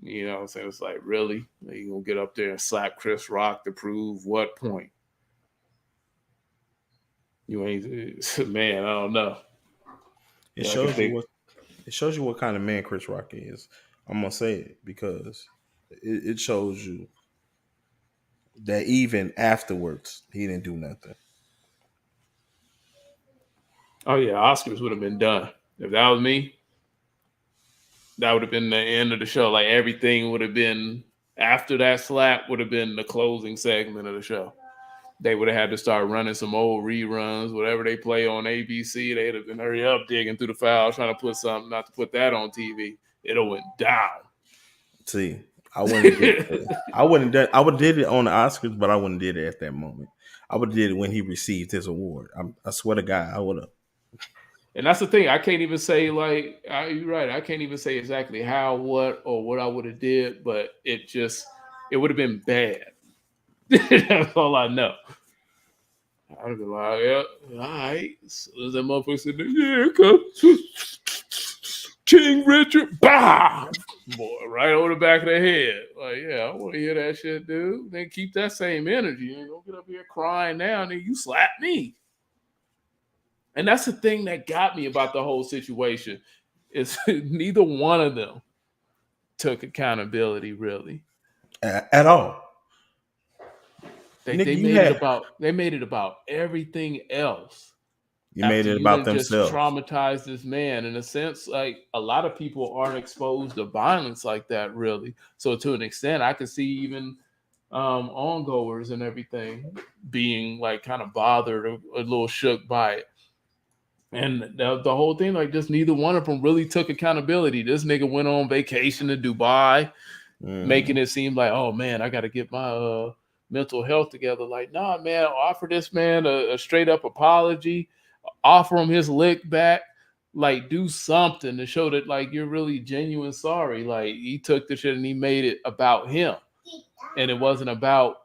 You know what I'm saying? It's like, really? You gonna get up there and slap Chris Rock to prove what point? You ain't, man, I don't know. It shows you what kind of man Chris Rock is. I'm gonna say it because it shows you that even afterwards he didn't do nothing. Oh yeah, Oscars would have been done. If that was me, that would have been the end of the show. Like everything would have been after that slap would have been the closing segment of the show. They would have had to start running some old reruns, whatever they play on ABC. They'd have been hurry up digging through the files, trying to put something, not to put that on TV. It went down. See, I wouldn't have did it on the Oscars, but I wouldn't did it at that moment. I would have did it when he received his award. I swear to God, I would have. And that's the thing. I can't even say you're right. I can't even say exactly how, what, or what I would have did, but it would have been bad. That's all I know. I'd have been like, yeah, all right. So as that motherfucker said, yeah, come. King Richard, bah! Boy, right over the back of the head. Like, yeah, I want to hear that shit, dude. Then keep that same energy. You don't get up here crying now, and then you slap me. And that's the thing that got me about the whole situation is neither one of them took accountability, really. At all. They made it about everything else. You made it about themselves. Just traumatized this man in a sense. Like a lot of people aren't exposed to violence like that, really. So to an extent, I could see even ongoers and everything being like kind of bothered or a little shook by it. And the whole thing, like just neither one of them really took accountability. This nigga went on vacation to Dubai, making it seem like, oh man, I got to get my mental health together. Like, nah, man, offer this man a straight up apology, offer him his lick back, like do something to show that like you're really genuine sorry. Like he took the shit and he made it about him. And it wasn't about,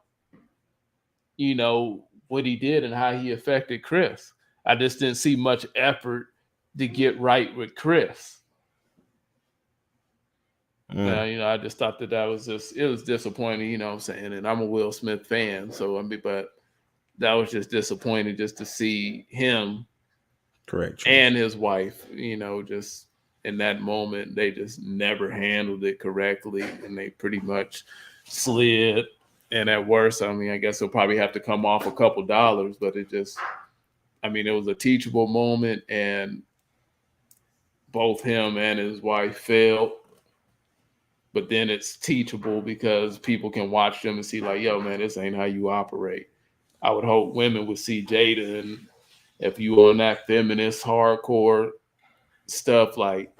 what he did and how he affected Chris. I just didn't see much effort to get right with Chris. I just thought that was it was disappointing, you know what I'm saying? And I'm a Will Smith fan, so but that was just disappointing just to see him correct and his wife, just in that moment, they just never handled it correctly and they pretty much slid. And at worst, I guess he'll probably have to come off a couple dollars, but it was a teachable moment and both him and his wife failed. But then it's teachable because people can watch them and see like, yo, man, this ain't how you operate. I would hope women would see Jada, and if you on that feminist hardcore stuff, like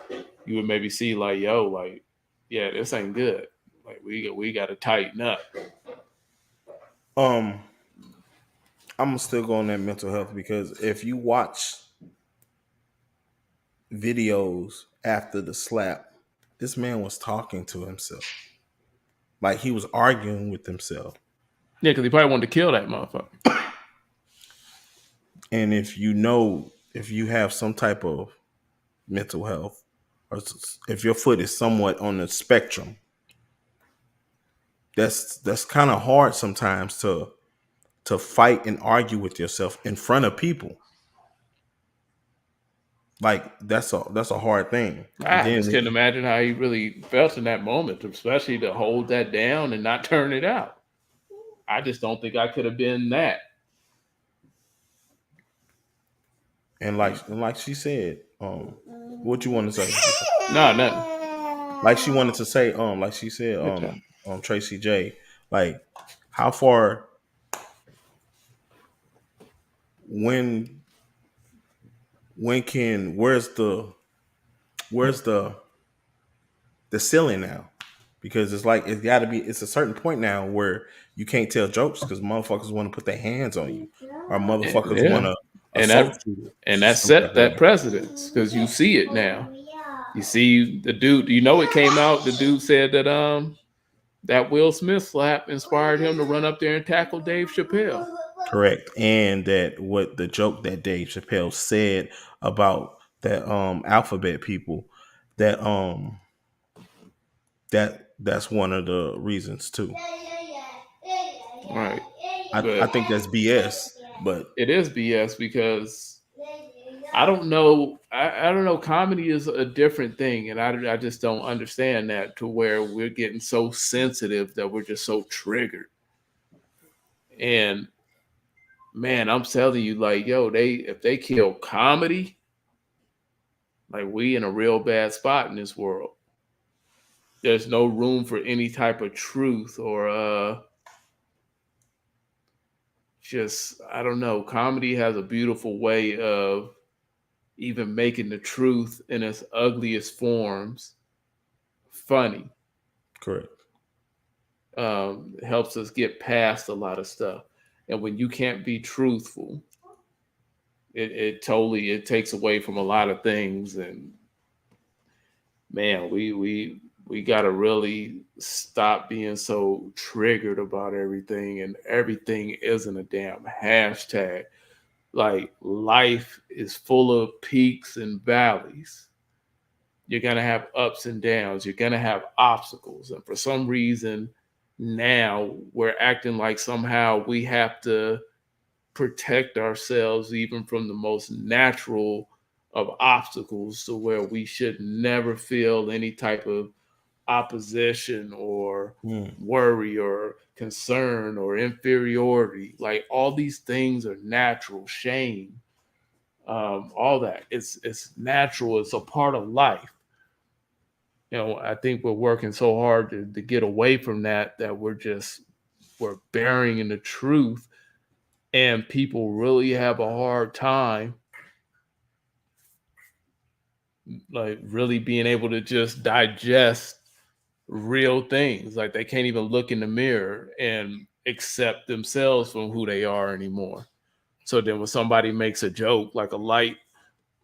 you would maybe see like, yo, like, yeah, this ain't good. Like we got to tighten up. I'm still going on that mental health because if you watch videos after the slap, this man was talking to himself. Like he was arguing with himself. Yeah, because he probably wanted to kill that motherfucker. And if you have some type of mental health, or if your foot is somewhat on the spectrum, that's kind of hard sometimes to fight and argue with yourself in front of people. Like that's a hard thing. And I just then couldn't imagine how he really felt in that moment, especially to hold that down and not turn it out. I just don't think I could have been that. and like she said, what you want to say? No, nothing. Like she wanted to say, like she said, Tracy J, like how far when can where's the ceiling now? Because it's like it's a certain point now where you can't tell jokes because motherfuckers want to put their hands on you or motherfuckers want Yeah. to And assault that you. and that some type set of that way. precedence because you see it now. You see the dude, it came out, the dude said that Will Smith slap inspired him to run up there and tackle Dave Chappelle. Correct. And that what the joke that Dave Chappelle said about that alphabet people, that that's one of the reasons too. Right. I But think that's BS, but it is BS because I don't know. I don't know. Comedy is a different thing, and I just don't understand that to where we're getting so sensitive that we're just so triggered. And man, I'm telling you, like, yo, if they kill comedy, like we in a real bad spot in this world. There's no room for any type of truth or just I don't know. Comedy has a beautiful way of even making the truth in its ugliest forms funny. correct. It helps us get past a lot of stuff. And when you can't be truthful, it totally it takes away from a lot of things. And man, we gotta really stop being so triggered about everything, and everything isn't a damn hashtag. Like life is full of peaks and valleys. You're gonna have ups and downs, you're gonna have obstacles. And for some reason, now we're acting like somehow we have to protect ourselves even from the most natural of obstacles to where we should never feel any type of opposition or worry or concern or inferiority. Like all these things are natural. Shame, all that. It's natural. It's a part of life. I think we're working so hard to get away from that we're burying in the truth, and people really have a hard time like really being able to just digest real things. Like they can't even look in the mirror and accept themselves from who they are anymore. So then when somebody makes a joke, like a light,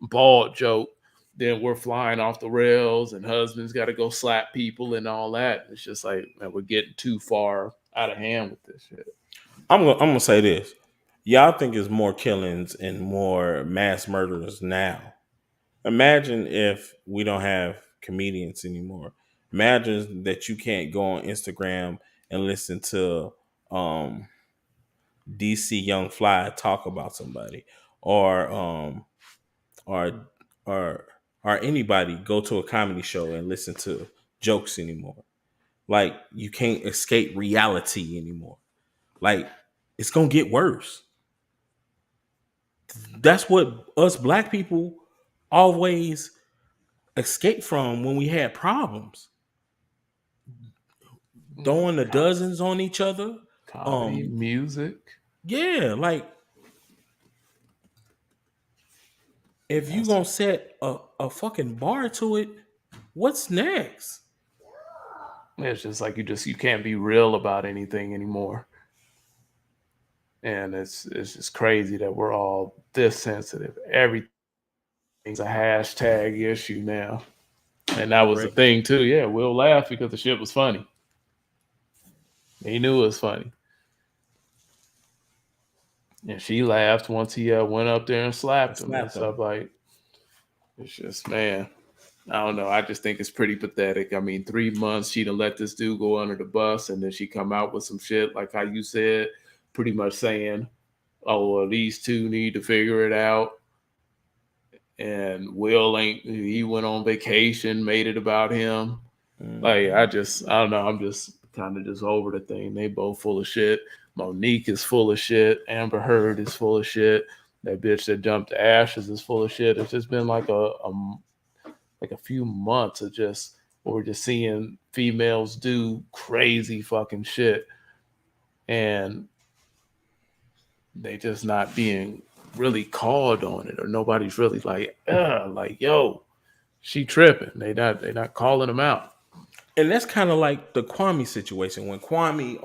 bald joke, then we're flying off the rails and husbands got to go slap people and all that. It's just like, man, we're getting too far out of hand with this shit. I'm gonna say this. Y'all think it's more killings and more mass murders now. Imagine if we don't have comedians anymore. Imagine that you can't go on Instagram and listen to DC Young Fly talk about somebody, or or or or anybody go to a comedy show and listen to jokes anymore. Like you can't escape reality anymore. Like it's gonna get worse. That's what us black people always escape from when we had problems. Throwing the dozens on each other. Comedy, music. Yeah, like if you gonna set a fucking bar to it, what's next? It's just like you can't be real about anything anymore. And it's just crazy that we're all this sensitive. Everything's a hashtag issue now. And that was the thing too. Yeah, we'll laugh because the shit was funny. He knew it was funny. And she laughed once he went up there and slapped him and stuff. Like, it's just, man, I don't know. I just think it's pretty pathetic. I mean, 3 months she done let this dude go under the bus, and then she come out with some shit like how you said, pretty much saying, "Oh, well, these two need to figure it out." and Will he went on vacation, made it about him. Like, I don't know. I'm just kind of just over the thing. They both full of shit. Monique is full of shit. Amber Heard is full of shit. That bitch that jumped to ashes is full of shit. It's just been like a few months of just where we're just seeing females do crazy fucking shit, and they just not being really called on it, or nobody's really like, yo, she tripping. They not calling them out. And that's kind of like the Kwame situation. When Kwame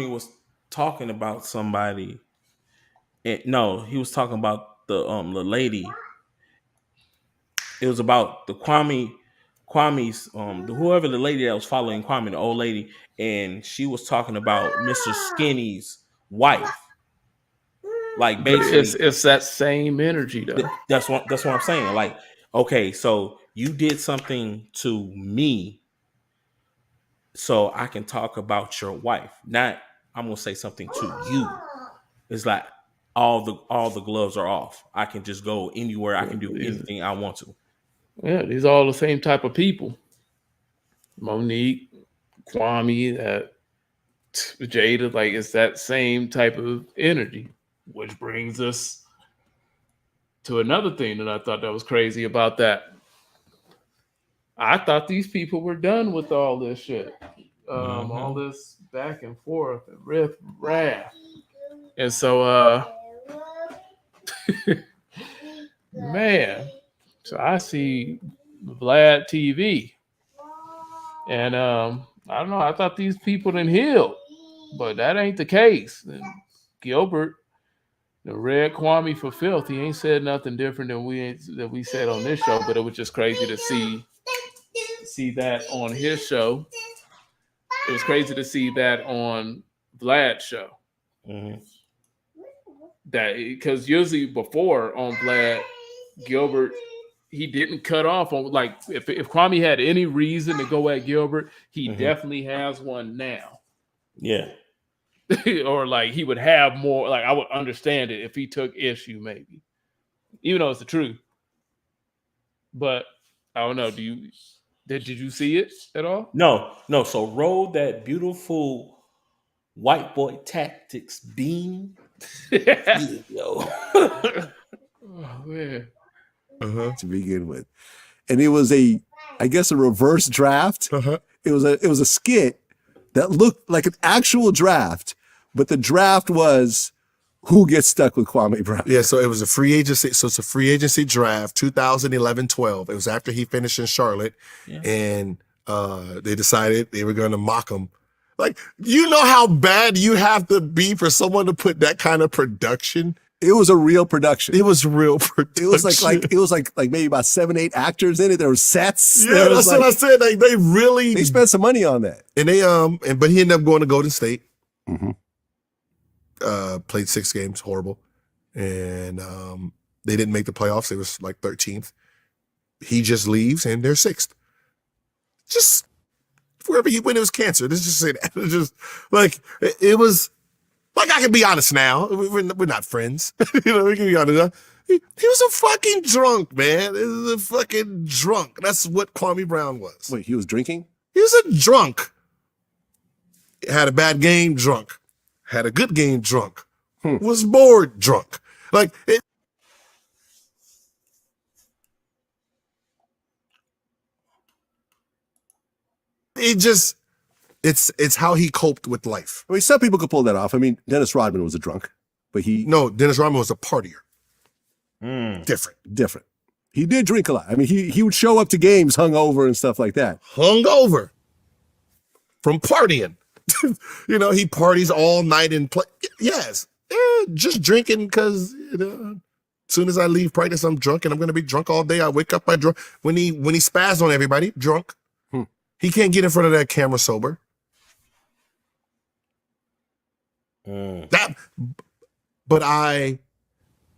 was talking about somebody, he was talking about the lady. It was about the Kwame's whoever the lady that was following Kwame, the old lady, and she was talking about Mr. Skinny's wife. Like, basically, it's that same energy though. That's what I'm saying. Like, okay, so you did something to me, so I can talk about your wife. Not I'm gonna say something to you. It's like all the gloves are off. I can just go anywhere. I can do anything I want to. Yeah, these are all the same type of people. Monique, Kwame, Jada, like, it's that same type of energy. Which brings us to another thing that I thought that was crazy about that. I thought these people were done with all this shit. All this back and forth and riff raff. And so man, so I see Vlad TV. And I don't know, I thought these people done healed, but that ain't the case. And Gilbert, the red Kwame for filth, he ain't said nothing different than we said on this show, but it was just crazy to see that on his show. It was crazy to see that on Vlad's show. Mm-hmm. That because usually before on Vlad, Gilbert, he didn't cut off on, like, if Kwame had any reason to go at Gilbert, he definitely has one now. Yeah. Or like he would have more, like I would understand it if he took issue, maybe, even though it's the truth. But I don't know. Did you see it at all? No. So roll that beautiful white boy tactics beam. Yo. Oh man. To begin with, and it was I guess a reverse draft. It was a skit that looked like an actual draft, but the draft was who gets stuck with Kwame Brown. Yeah, so it was a free agency. So it's a free agency draft, 2011-12. It was after he finished in Charlotte, and they decided they were going to mock him. Like, you know how bad you have to be for someone to put that kind of production? It was a real production. It was real production. It was like maybe about 7-8 actors in it. There were sets. Yeah, that's what I said. Like, they spent some money on that. And but he ended up going to Golden State. Played 6 games, horrible. And they didn't make the playoffs. They was like 13th. He just leaves and they're 6th. Just wherever he went, it was cancer. Let's just say that. It just like it was. Like, I can be honest now. We're not friends. We can be honest. He was a fucking drunk, man. He was a fucking drunk. That's what Kwame Brown was. Wait, he was drinking? He was a drunk. Had a bad game, drunk. Had a good game, drunk. Was bored, drunk. Like, it just... It's how he coped with life. I mean, some people could pull that off. I mean, Dennis Rodman was a drunk, but Dennis Rodman was a partier. Different. He did drink a lot. I mean, he would show up to games hungover and stuff like that. Hungover from partying. He parties all night and play. Yes, just drinking because as soon as I leave practice, I'm drunk and I'm going to be drunk all day. I wake up, I drunk. When he spazzed on everybody, drunk. He can't get in front of that camera sober. But I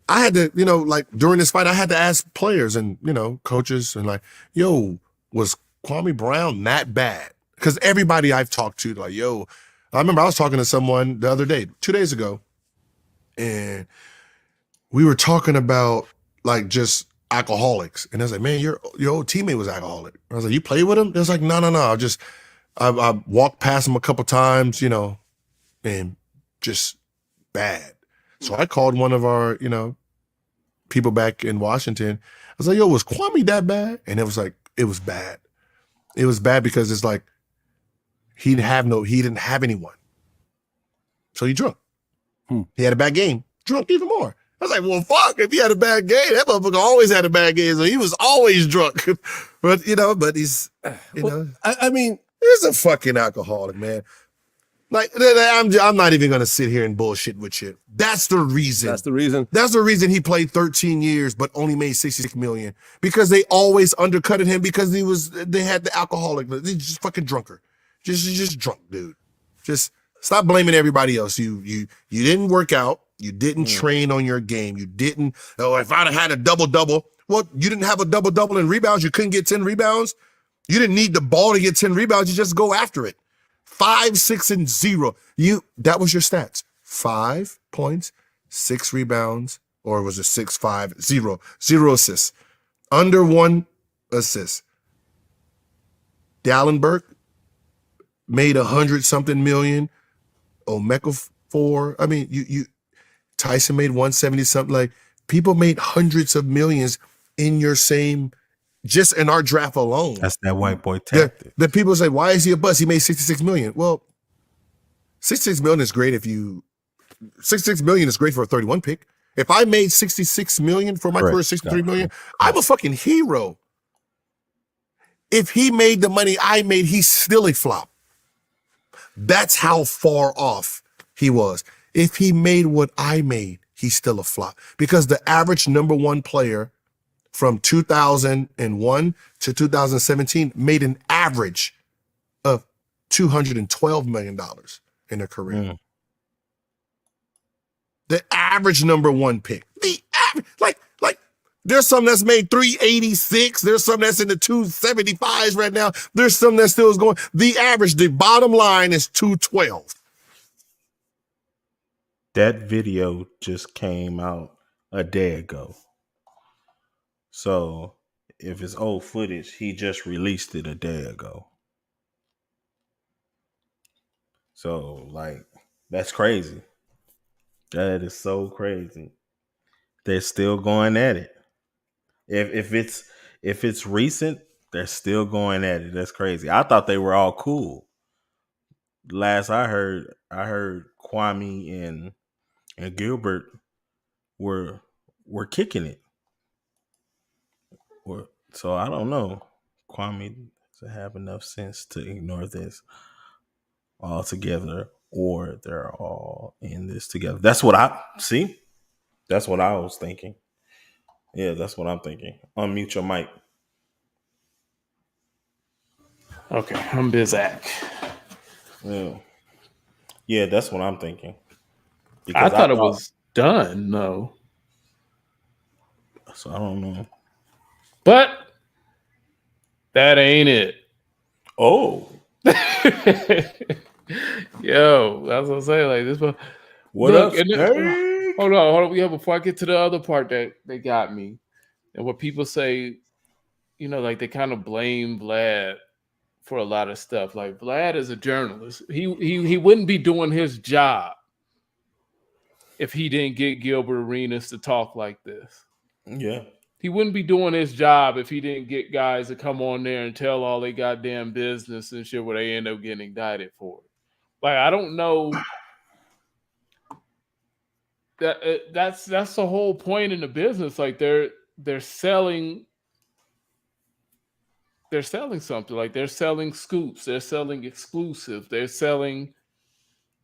had to, like during this fight, I had to ask players and, coaches and like, yo, was Kwame Brown that bad? Because everybody I've talked to, like, yo, I remember I was talking to someone the other day, 2 days ago, and we were talking about like just alcoholics. And I was like, man, your old teammate was alcoholic. I was like, you play with him? It was like, no. I walked past him a couple times, you know, and just bad. So I called one of our, you know, people back in Washington. I was like, yo, was Kwame that bad? And it was like, it was bad. It was bad because it's like, he didn't have anyone. So he drunk. He had a bad game, drunk even more. I was like, well, fuck, if he had a bad game, that motherfucker always had a bad game. So he was always drunk. But, you know, he's, you know. I mean, he's a fucking alcoholic, man. Like, I'm not even going to sit here and bullshit with you. That's the reason. That's the reason. That's the reason he played 13 years, but only made $66 million. Because they always undercutted him because they had the alcoholic. He's just fucking drunker. Just drunk, dude. Just stop blaming everybody else. You didn't work out. You didn't train on your game. You didn't, if I'd have had a double-double, well, you didn't have a double-double in rebounds. You couldn't get 10 rebounds. You didn't need the ball to get 10 rebounds. You just go after it. 5, 6, and 0. That was your stats. 5 points, 6 rebounds, or was it 6, 5, 0? 0 assists. Under 1 assist. Dallenberg made 100-something million. Omeka 4. I mean, Tyson made 170-something. Like, people made hundreds of millions in your same, just in our draft alone. That's that white boy tactic. The people say, why is he a bust? He made $66 million. Well, $66 million is great $66 million is great for a 31 pick. If I made $66 million for my first $63 million, I'm a fucking hero. If he made the money I made, he's still a flop. That's how far off he was. If he made what I made, he's still a flop. Because the average number one player from 2001 to 2017 made an average of $212 million in their career. The average number one pick. The average, like there's some that's made 386. There's some that's in the 275s right now. There's some that still is going. The average, the bottom line is 212. That video just came out a day ago. So if it's old footage, he just released it a day ago. So, like, that's crazy. That is so crazy. They're still going at it. If it's recent, they're still going at it. That's crazy. I thought they were all cool. Last I heard Kwame and Gilbert were kicking it. So I don't know. Kwame doesn't have enough sense to ignore this altogether, or they're all in this together. That's what I see. That's what I was thinking. Yeah, that's what I'm thinking. Unmute your mic. Okay, I'm Bizak. Yeah, that's what I'm thinking. I thought it was done, no. So I don't know. But that ain't it. Oh. Yo, that's what I'm saying. Like this one. What up? Hold on. Yeah, before I get to the other part that they got me, and what people say, you know, like they kind of blame Vlad for a lot of stuff. Like Vlad is a journalist. He wouldn't be doing his job if he didn't get Gilbert Arenas to talk like this. Yeah. He wouldn't be doing his job if he didn't get guys to come on there and tell all they goddamn business and shit where they end up getting indicted for it. Like, I don't know. That's the whole point in the business. Like they're selling something. Like they're selling scoops, they're selling exclusive, they're selling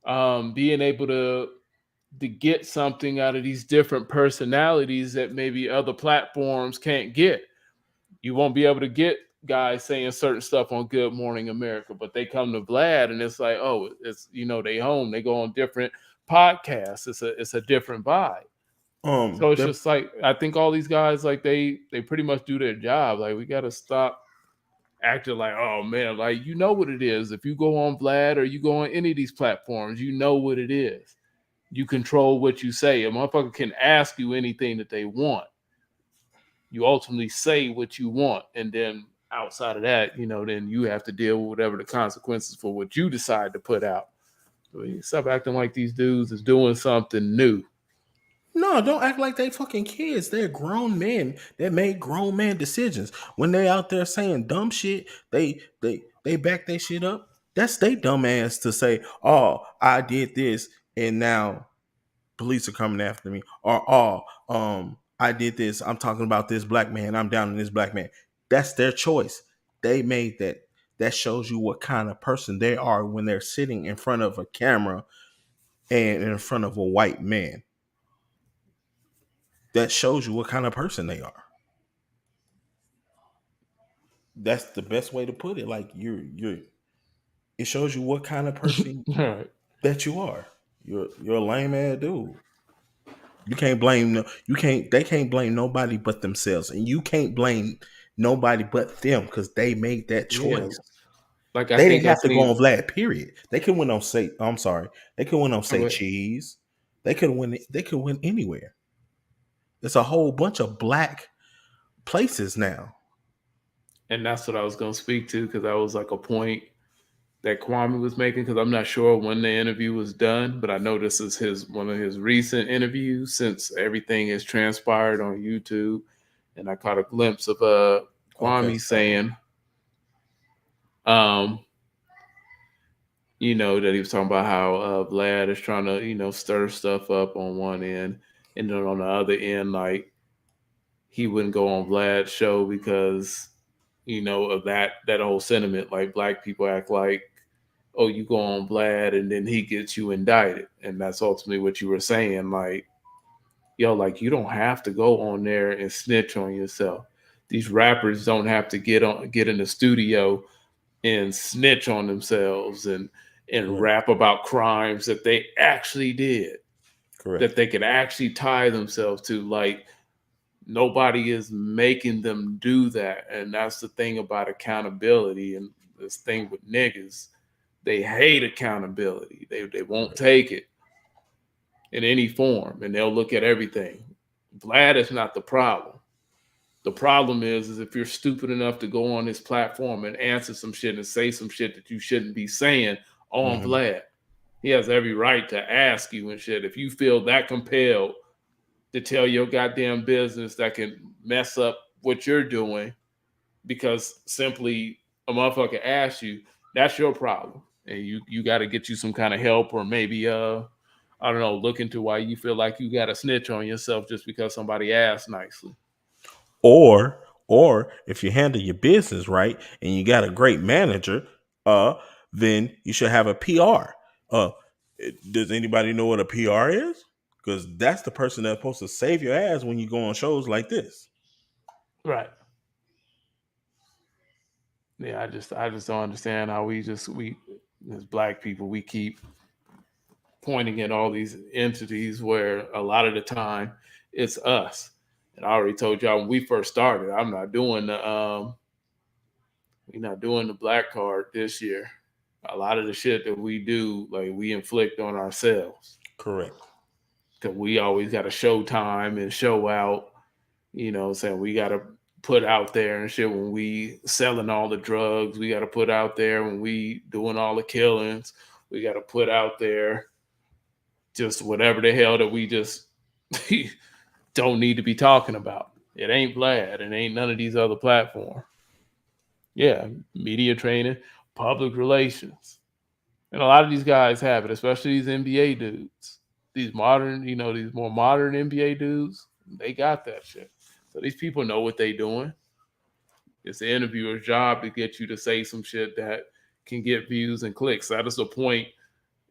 being able to get something out of these different personalities that maybe other platforms can't get. You won't be able to get guys saying certain stuff on Good Morning America, but they come to Vlad and it's like, oh, it's, you know, they home, they go on different podcasts. It's a different vibe. So it's just like, I think all these guys, like they pretty much do their job. Like we got to stop acting like, oh man, like, you know what it is. If you go on Vlad or you go on any of these platforms, you know what it is. you control what you say. A motherfucker can ask you anything that they want. You ultimately say what you want, and then outside of that, then you have to deal with whatever the consequences for what you decide to put out. So stop acting like these dudes is doing something new. No, don't act like they fucking kids. They're grown men that made grown man decisions. When they out there saying dumb shit, they back their shit up. That's they dumb ass to say, "Oh, I did this, and now police are coming after me," or I did this. I'm talking about this black man. I'm down on this black man. That's their choice. They made that. That shows you what kind of person they are when they're sitting in front of a camera and in front of a white man. That shows you what kind of person they are. That's the best way to put it. Like it shows you what kind of person that you are. You're a lame ass dude. You can't blame they can't blame nobody but themselves. And you can't blame nobody but them because they made that choice. Yeah. Like they didn't have to go on Vlad, period. They could win on say they could win on say cheese. They could win anywhere. There's a whole bunch of black places now. And that's what I was going to speak to, because that was like a point that Kwame was making, because I'm not sure when the interview was done, but I know this is one of his recent interviews since everything has transpired on YouTube. And I caught a glimpse of Kwame saying, that he was talking about how Vlad is trying to, stir stuff up on one end. And then on the other end, like, he wouldn't go on Vlad's show because, of that whole sentiment. Like, black people act like, oh, you go on Vlad and then he gets you indicted. And that's ultimately what you were saying. Like, like, you don't have to go on there and snitch on yourself. These rappers don't have to get in the studio and snitch on themselves and rap about crimes that they actually did. Correct. That they could actually tie themselves to. Like, nobody is making them do that. And that's the thing about accountability. And this thing with niggas, they hate accountability. They won't take it in any form, and they'll look at everything. Vlad is not the problem. The problem is if you're stupid enough to go on this platform and answer some shit and say some shit that you shouldn't be saying on Vlad. He has every right to ask you and shit. If you feel that compelled to tell your goddamn business that can mess up what you're doing because simply a motherfucker asked you, that's your problem. And you got to get you some kind of help, or maybe, I don't know, look into why you feel like you got to snitch on yourself just because somebody asked nicely. Or if you handle your business right and you got a great manager, then you should have a PR. Does anybody know what a PR is? Because that's the person that's supposed to save your ass when you go on shows like this. Right. Yeah, I just don't understand how we as black people, we keep pointing at all these entities where a lot of the time it's us. And I already told y'all when we first started, we're not doing the black card this year. A lot of the shit that we do, like, we inflict on ourselves. Correct. Because we always got to show time and show out, saying we got to put out there and shit when we selling all the drugs. We got to put out there when we doing all the killings. We got to put out there just whatever the hell that we just don't need to be talking about. It ain't Vlad. It ain't none of these other platforms. Yeah, media training, public relations. And a lot of these guys have it, especially these NBA dudes. These modern, these more modern NBA dudes, they got that shit. So these people know what they're doing. It's the interviewer's job to get you to say some shit that can get views and clicks. That is the point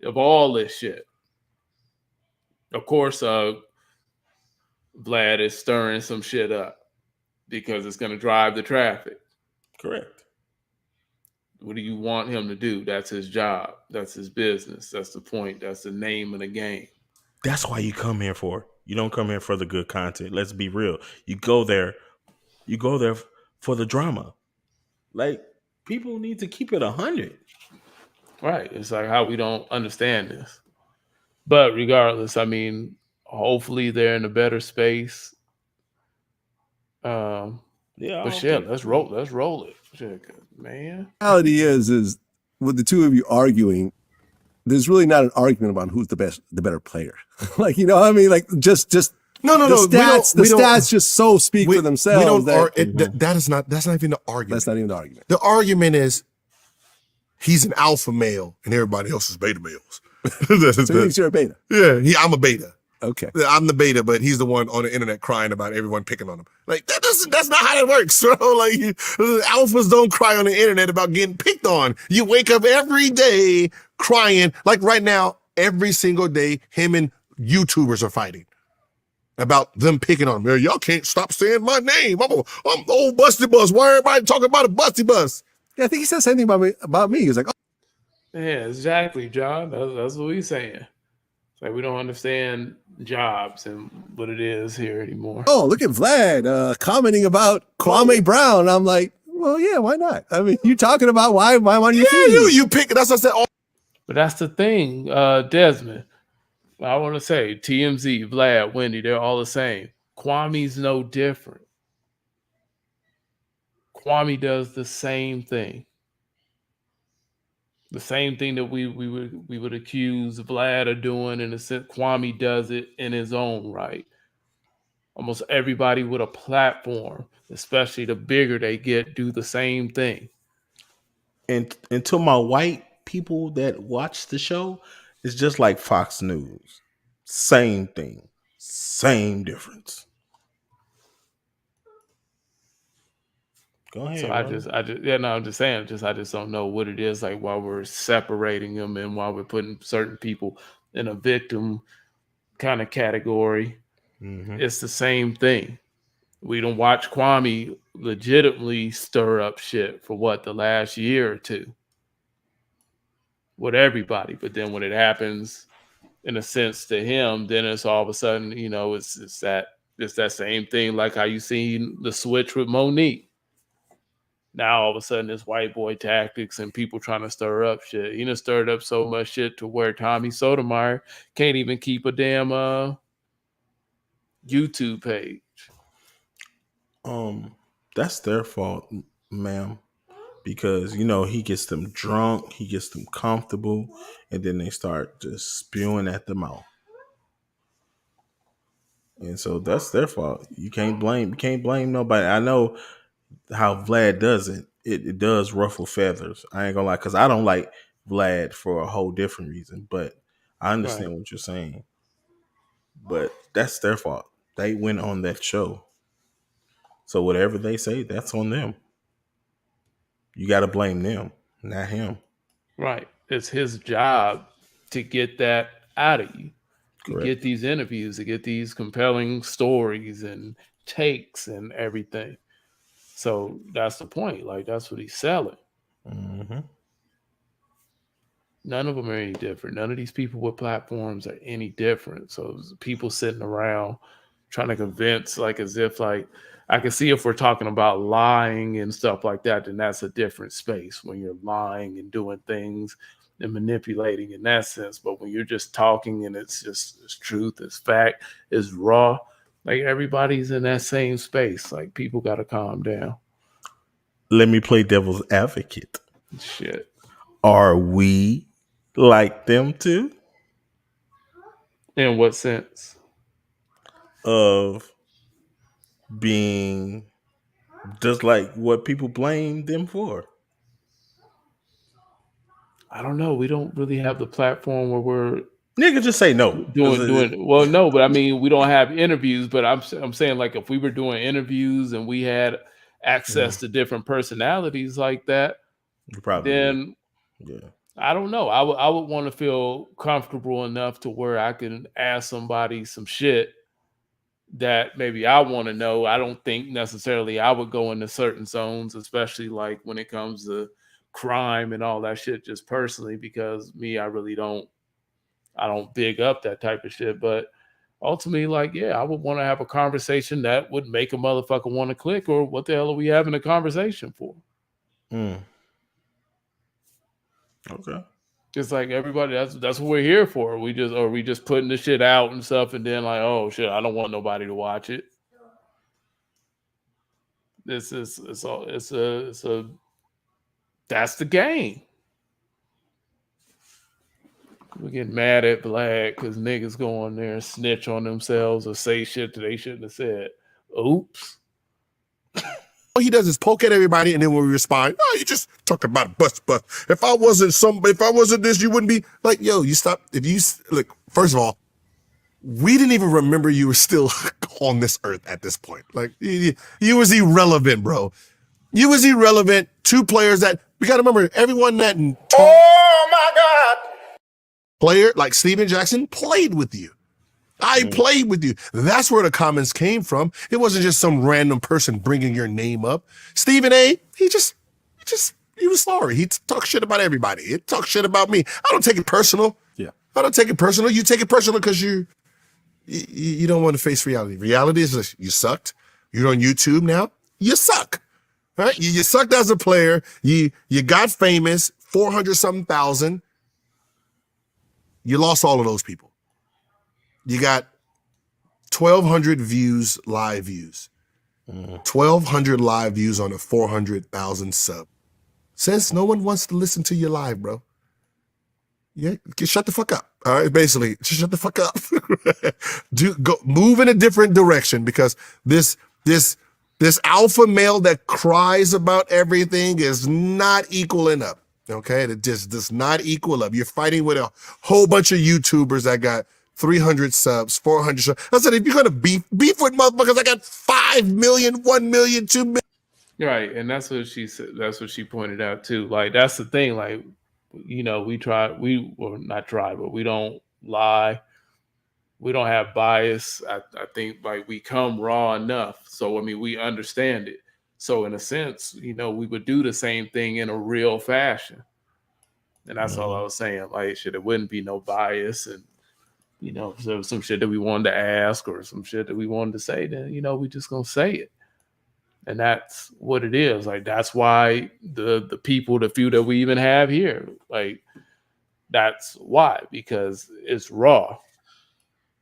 of all this shit. Of course, Vlad is stirring some shit up because it's going to drive the traffic. Correct. What do you want him to do? That's his job. That's his business. That's the point. That's the name of the game. That's why you come here for. You don't come here for the good content. Let's be real. You go there for the drama. Like, people need to keep it 100. Right. It's like how we don't understand this. But regardless, I mean, hopefully they're in a better space. Yeah, I But hope shit, they let's roll it. Shit, man. Reality is with the two of you arguing, there's really not an argument about who's the better player. Like, you know what I mean? Like just No. the stats just so speak for themselves. That's not even the argument. That's not even the argument. The argument is he's an alpha male and everybody else is beta males. So he thinks you're a beta? Yeah, I'm a beta. Okay. I'm the beta, but he's the one on the internet crying about everyone picking on him. Like, that's not how that works, bro. Like, alphas don't cry on the internet about getting picked on. You wake up every day crying. Like right now, every single day, him and YouTubers are fighting about them picking on him. Man, y'all can't stop saying my name. I'm old Busty Bus. Why everybody talking about a Busty Bus? Yeah, I think he said something about me. He was like, oh. Yeah, exactly, John. That's what he's saying. Like, we don't understand jobs and what it is here anymore. Oh, look at Vlad commenting about Kwame Brown. I'm like, well, yeah, why not? I mean, you talking about why on your feed? You pick. That's what I said. But that's the thing, Desmond. I want to say TMZ, Vlad, Wendy, they're all the same. Kwame's no different. Kwame does the same thing. The same thing that we would accuse Vlad of doing, in a sense, Kwame does it in his own right. Almost everybody with a platform, especially the bigger they get, do the same thing. And to my white people that watch the show, it's just like Fox News. Same thing. Same difference. Go ahead. So I'm just saying, I just don't know what it is, like, while we're separating them and while we're putting certain people in a victim kind of category. Mm-hmm. It's the same thing. We don't watch Kwame legitimately stir up shit for the last year or two with everybody. But then when it happens, in a sense, to him, then it's all of a sudden, you know, it's that same thing, like how you seen the switch with Monique. Now all of a sudden it's white boy tactics and people trying to stir up shit. He done stirred up so much shit to where Tommy Sotomayor can't even keep a damn YouTube page. That's their fault, ma'am. Because, you know, he gets them drunk, he gets them comfortable, and then they start just spewing at the mouth. And so that's their fault. You can't blame nobody. I know how Vlad does it. It does ruffle feathers. I ain't gonna lie, because I don't like Vlad for a whole different reason, but I understand what you're saying. But that's their fault. They went on that show. So whatever they say, that's on them. You got to blame them, not him. Right. It's his job to get that out of you. To get these interviews, to get these compelling stories and takes and everything. So that's the point. Like, that's what he's selling. Mm-hmm. None of them are any different. None of these people with platforms are any different. So people sitting around trying to convince, like, as if, like, I can see if we're talking about lying and stuff like that, then that's a different space when you're lying and doing things and manipulating in that sense. But when you're just talking and it's truth, it's fact, it's raw, like, everybody's in that same space. Like, people got to calm down. Let me play devil's advocate. Shit. Are we like them too? In what sense? Of being just like what people blame them for. I don't know. We don't really have the platform where we're just say no. Doing well, no, but I mean, we don't have interviews. But I'm saying, like, if we were doing interviews and we had access to different personalities like that, then I don't know. I would want to feel comfortable enough to where I can ask somebody some shit that maybe I want to know. I don't think necessarily I would go into certain zones, especially like when it comes to crime and all that shit, just personally, because me, I don't big up that type of shit. But ultimately, like, yeah, I would want to have a conversation that would make a motherfucker want to click, or what the hell are we having a conversation for? Okay. Just like everybody, that's what we're here for. We just putting the shit out and stuff, and then like, oh shit, I don't want nobody to watch it. It's a that's the game. We get mad at Vlad because niggas go on there and snitch on themselves or say shit that they shouldn't have said. Oops. All he does is poke at everybody, and then when we respond, oh, you just talked about a bust. If I wasn't this, you wouldn't be like, yo, you stop. If you look, first of all, we didn't even remember you were still on this earth at this point. Like, you was irrelevant, bro. You was irrelevant. Two players that we got to remember. Everyone that oh my god, player like Steven Jackson played with you. I played with you. That's where the comments came from. It wasn't just some random person bringing your name up. Stephen A, he was sorry. He talked shit about everybody. He talked shit about me. I don't take it personal. Yeah. I don't take it personal. You take it personal because you don't want to face reality. Reality is this, you sucked. You're on YouTube now. You suck. Right? You sucked as a player. You got famous, 400-something thousand. You lost all of those people. You got 1,200 views, live views. 1,200 live views on a 400,000 sub. Says no one wants to listen to you live, bro. Yeah, shut the fuck up. All right, basically, just shut the fuck up. Move in a different direction because this alpha male that cries about everything is not equaling up. Okay, it just does not equal up. You're fighting with a whole bunch of YouTubers that got 300 subs, 400 subs. I said, if you're gonna beef with motherfuckers, I got 5 million, 1 million, 2 million. Right, and that's what she said. That's what she pointed out too. Like that's the thing. Like, you know, we don't lie. We don't have bias. I think like we come raw enough. So I mean, we understand it. So in a sense, you know, we would do the same thing in a real fashion. And that's all I was saying. Like, shit, it wouldn't be no bias. And, you know, if there was some shit that we wanted to ask or some shit that we wanted to say, then, you know, we just gonna say it. And that's what it is. Like, that's why the people, the few that we even have here, like, that's why, because it's raw.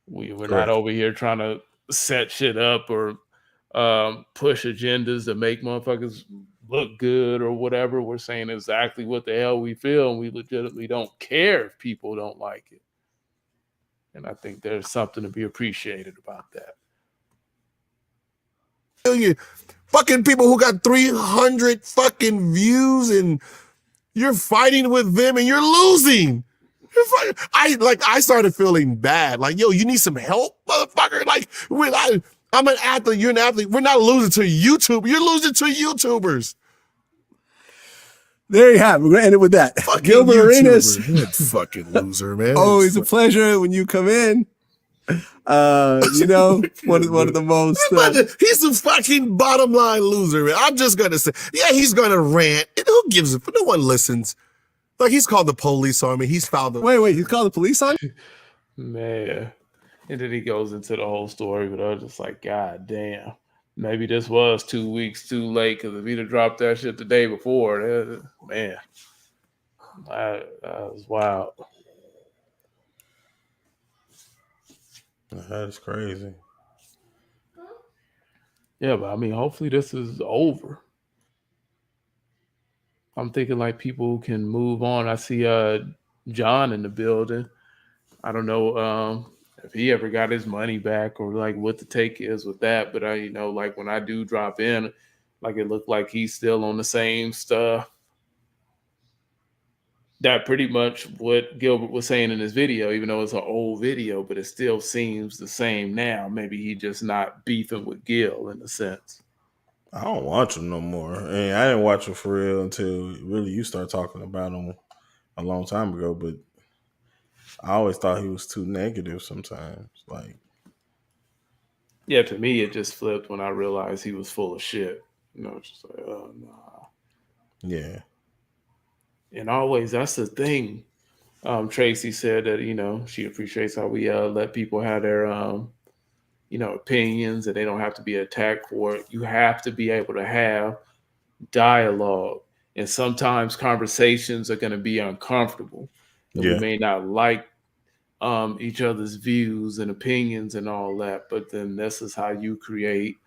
We're not over here trying to set shit up or push agendas to make motherfuckers look good or whatever. We're saying exactly what the hell we feel, and we legitimately don't care if people don't like it. And I think there's something to be appreciated about that. Fucking people who got 300 fucking views and you're fighting with them and you're losing. I started feeling bad. Like, yo, you need some help, motherfucker. Like, I'm an athlete. You're an athlete. We're not losing to YouTube. You're losing to YouTubers. There you have it. We're going to end it with that. Fucking Gilbert Arenas. Fucking loser, man. Always a pleasure when you come in. You know, one of the most. He's a fucking bottom line loser, man. I'm just going to say, yeah, he's going to rant. And who gives a fuck? No one listens. Like, he's called the police on me. He's found the. Wait, he's called the police on you? Man. And then he goes into the whole story, but I was just like, God damn. Maybe this was 2 weeks too late, because if he'd have dropped that shit the day before, man, that was wild. That's crazy. Yeah, but I mean, hopefully this is over. I'm thinking like people can move on. I see John in the building. I don't know if he ever got his money back or like what the take is with that. But you know, like when I do drop in, like it looked like he's still on the same stuff. That pretty much what Gilbert was saying in his video, even though it's an old video, but it still seems the same now. Maybe he just not beefing with Gil in a sense. I don't watch him no more. And I didn't watch him for real until really you start talking about him a long time ago. But I always thought he was too negative sometimes. Like, yeah, to me it just flipped when I realized he was full of shit. You know, it's just like, oh nah. Yeah. And always, that's the thing. Tracy said that, you know, she appreciates how we let people have their you know, opinions, and they don't have to be attacked for it. You have to be able to have dialogue. And sometimes conversations are going to be uncomfortable. And we Yeah. may not like each other's views and opinions and all that, but then this is how you create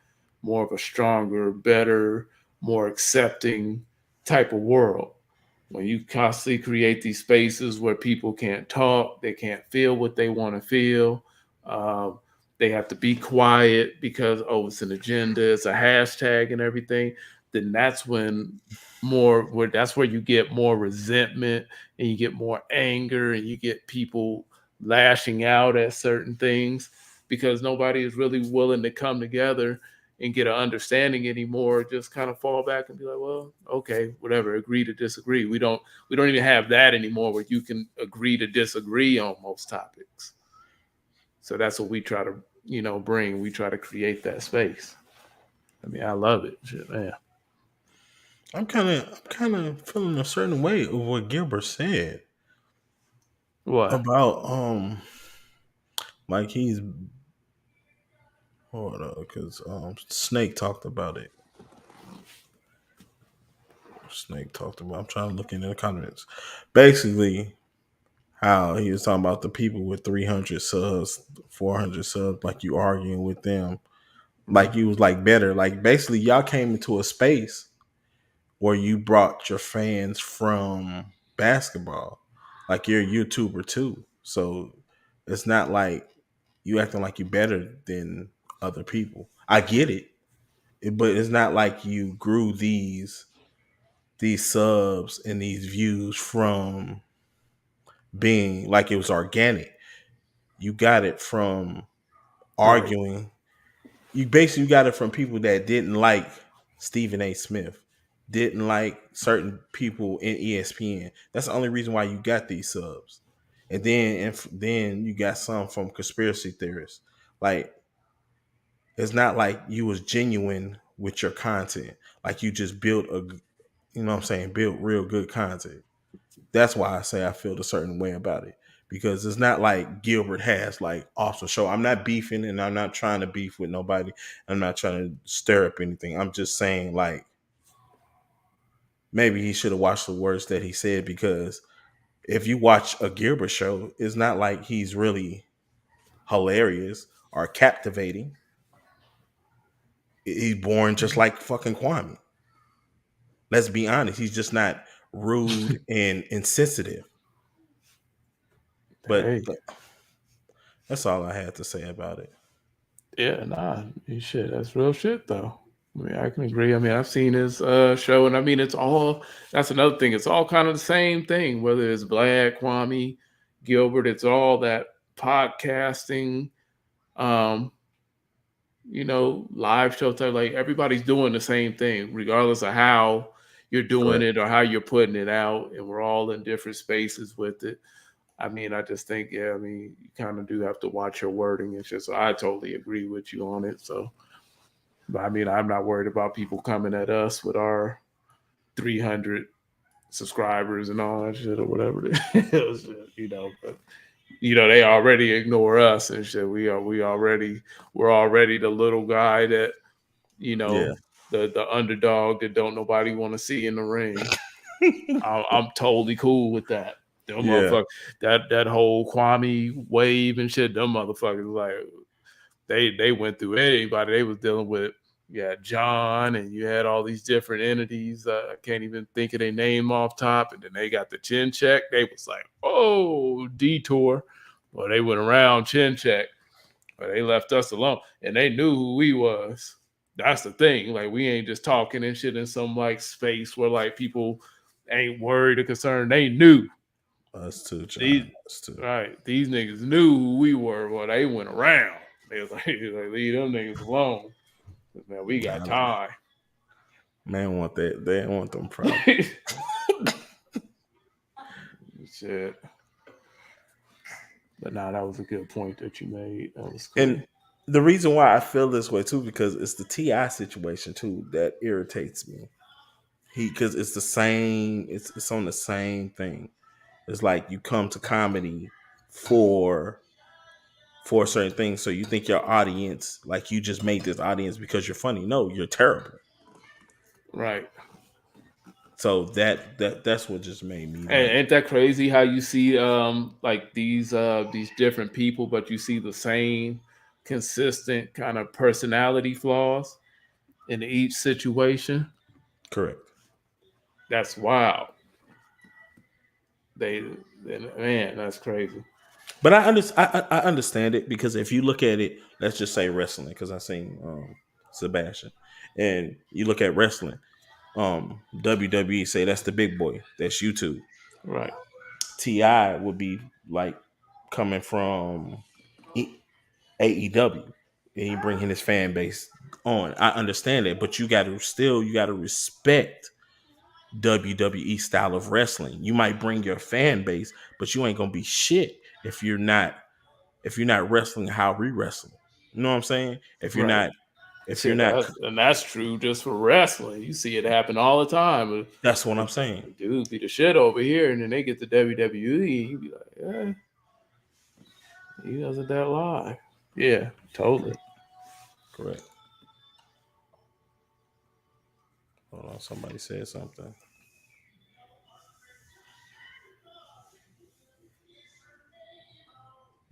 more of a stronger, better, more accepting type of world. When you constantly create these spaces where people can't talk, they can't feel what they want to feel, they have to be quiet because, oh, it's an agenda, it's a hashtag and everything, then that's when that's where you get more resentment and you get more anger and you get people lashing out at certain things because nobody is really willing to come together and get an understanding anymore. Just kind of fall back and be like, well, okay, whatever, agree to disagree. We don't even have that anymore where you can agree to disagree on most topics. So that's what we try to, bring. We try to create that space. I mean, I love it. Shit, man. I'm kind of feeling a certain way of what Gilbert said. What? About like he's hold on, because Snake talked about it. I'm trying to look into the comments. Basically, how he was talking about the people with 300 subs, 400 subs, like you arguing with them, like you was like better. Like basically, y'all came into a space where you brought your fans from basketball, like you're a YouTuber too. So it's not like you acting like you better than other people. I get it, but it's not like you grew these subs and these views from being like it was organic. You got it from arguing. You basically got it from people that didn't like Stephen A. Smith, didn't like certain people in ESPN. That's the only reason why you got these subs. And then you got some from conspiracy theorists. Like it's not like you was genuine with your content. Like you just built built real good content. That's why I say I feel a certain way about it. Because it's not like Gilbert has like awesome show. I'm not beefing and I'm not trying to beef with nobody. I'm not trying to stir up anything. I'm just saying like maybe he should have watched the words that he said, because if you watch a Gilbert show, it's not like he's really hilarious or captivating. He's born just like fucking Kwame. Let's be honest. He's just not rude and insensitive. But that's all I had to say about it. Yeah, nah, shit, that's real shit though. I mean, I can agree. I mean, I've seen his show, and I mean, that's another thing. It's all kind of the same thing, whether it's Vlad, Kwame, Gilbert, it's all that podcasting, live show type. Like everybody's doing the same thing, regardless of how you're doing it or how you're putting it out, and we're all in different spaces with it. I mean, I just think, you kind of do have to watch your wording and shit. So I totally agree with you on it. So, but I mean, I'm not worried about people coming at us with our 300 subscribers and all that shit or whatever it is, but they already ignore us and shit. We're already the little guy that, the underdog that don't nobody want to see in the ring. I'm totally cool with that. Them motherfuckers, that whole Kwame wave and shit, them motherfuckers, like they went through anybody they was dealing with. Yeah, John, and you had all these different entities. I can't even think of their name off top. And then they got the chin check. They was like, oh, detour. Well, they went around chin check, but they left us alone. And they knew who we was. That's the thing. Like, we ain't just talking and shit in some like space where like people ain't worried or concerned. They knew. Us too, John. Us too. Right. These niggas knew who we were. Well, they went around. They was like leave them niggas alone. Man, we got time. Man want that. They don't want them problems. Shit. But nah, that was a good point that you made. That was cool. And the reason why I feel this way too, because it's the T.I. situation too that irritates me. Because it's the same. It's on the same thing. It's like you come to comedy for certain things, so you think your audience, like you just made this audience because you're funny. No, you're terrible. Right. So that's what just made me And like, ain't that crazy how you see like these different people, but you see the same consistent kind of personality flaws in each situation? correct. That's wild. Man, that's crazy. But I understand it, because if you look at it, let's just say wrestling, because I seen Sebastian, and you look at wrestling, WWE say that's the big boy, that's YouTube. Right. Ti would be like coming from AEW, and he bringing his fan base on. I understand it, but you got to respect WWE style of wrestling. You might bring your fan base, but you ain't gonna be shit if you're not wrestling how we wrestle. You know what I'm saying? If you're Right. not if you're Shit, not that's true just for wrestling. You see it happen all the time. That's what I'm saying. Dude be the shit over here, and then they get to WWE, and you be like, yeah, he doesn't that live. Yeah, totally. Correct. Hold on, somebody said something.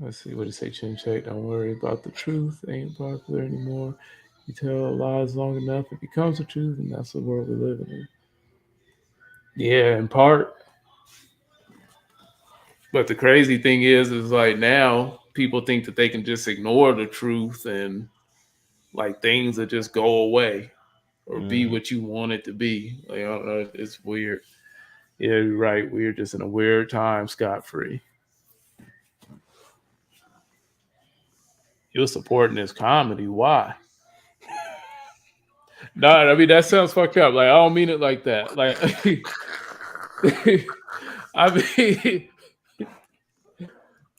Let's see what it say. Chin check. Don't worry about the truth. Ain't popular anymore. You tell lies long enough, it becomes the truth, and that's the world we live in. Yeah, in part. But the crazy thing is like now people think that they can just ignore the truth and like things that just go away or be what you want it to be. Like, I don't know, it's weird. Yeah, you're right. We're just in a weird time, scot free. You're supporting this comedy. Why? No, I mean that sounds fucked up. Like I don't mean it like that. Like I mean,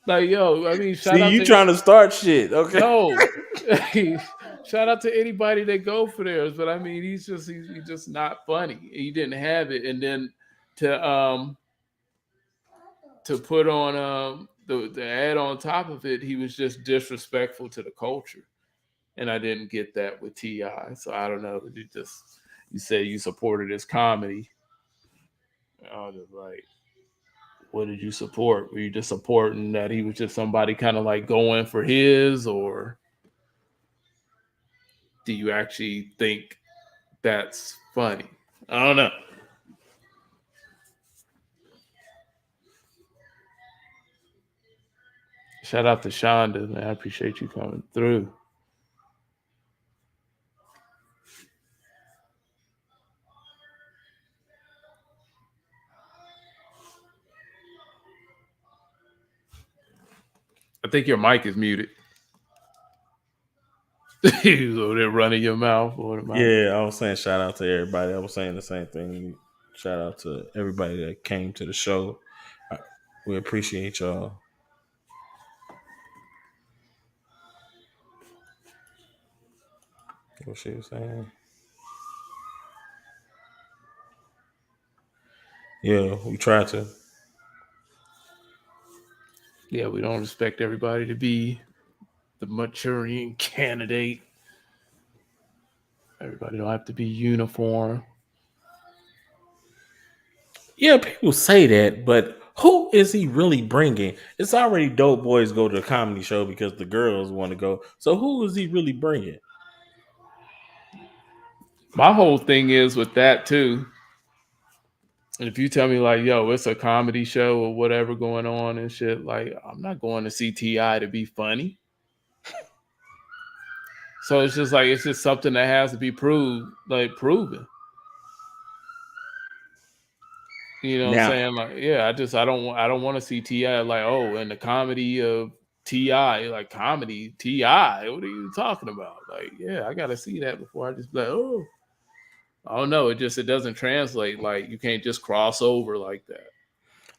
like yo, I mean, shout See, out you to trying to start shit, okay? no. Shout out to anybody that go for theirs, but I mean, he's just not funny. He didn't have it, and then to put on the ad on top of it, he was just disrespectful to the culture, and I didn't get that with Ti. So I don't know. You say you supported his comedy. I was just like, what did you support? Were you just supporting that he was just somebody kind of like going for his, or do you actually think that's funny? I don't know. Shout out to Shonda, man. I appreciate you coming through. I think your mic is muted. You over there running your mouth or the mic. Yeah, I was saying shout out to everybody. I was saying the same thing. Shout out to everybody that came to the show. We appreciate y'all. What she was saying? Yeah, we try to. Yeah, we don't expect everybody to be the Manchurian candidate. Everybody don't have to be uniform. Yeah, people say that, but who is he really bringing? It's already dope boys go to a comedy show because the girls want to go. So who is he really bringing? My whole thing is with that too. And if you tell me like, yo, it's a comedy show or whatever going on and shit, like I'm not going to see Ti to be funny. So it's just something that has to be proven. You know what I'm saying? Like, yeah, I don't want to see Ti like, oh, and the comedy of Ti, like comedy Ti. What are you talking about? Like, yeah, I gotta see that before I just be like, oh, I don't know. It doesn't translate. Like, you can't just cross over like that.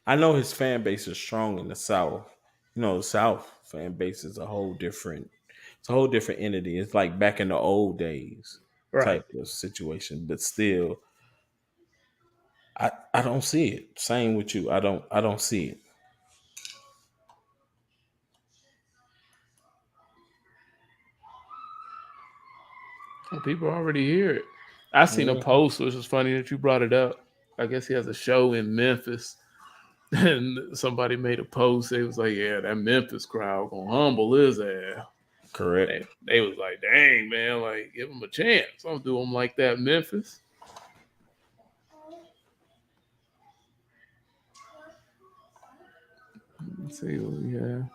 I know his fan base is strong in the South. You know, the South fan base is it's a whole different entity. It's like back in the old days type of situation. But still, I don't see it. Same with you. I don't see it. Well, people already hear it. I seen a post, which is funny that you brought it up. I guess he has a show in Memphis. And somebody made a post. They was like, "Yeah, that Memphis crowd gonna humble his ass." Correct. They was like, "Dang, man, like give him a chance. Don't do him like that, Memphis." Let's see what we have.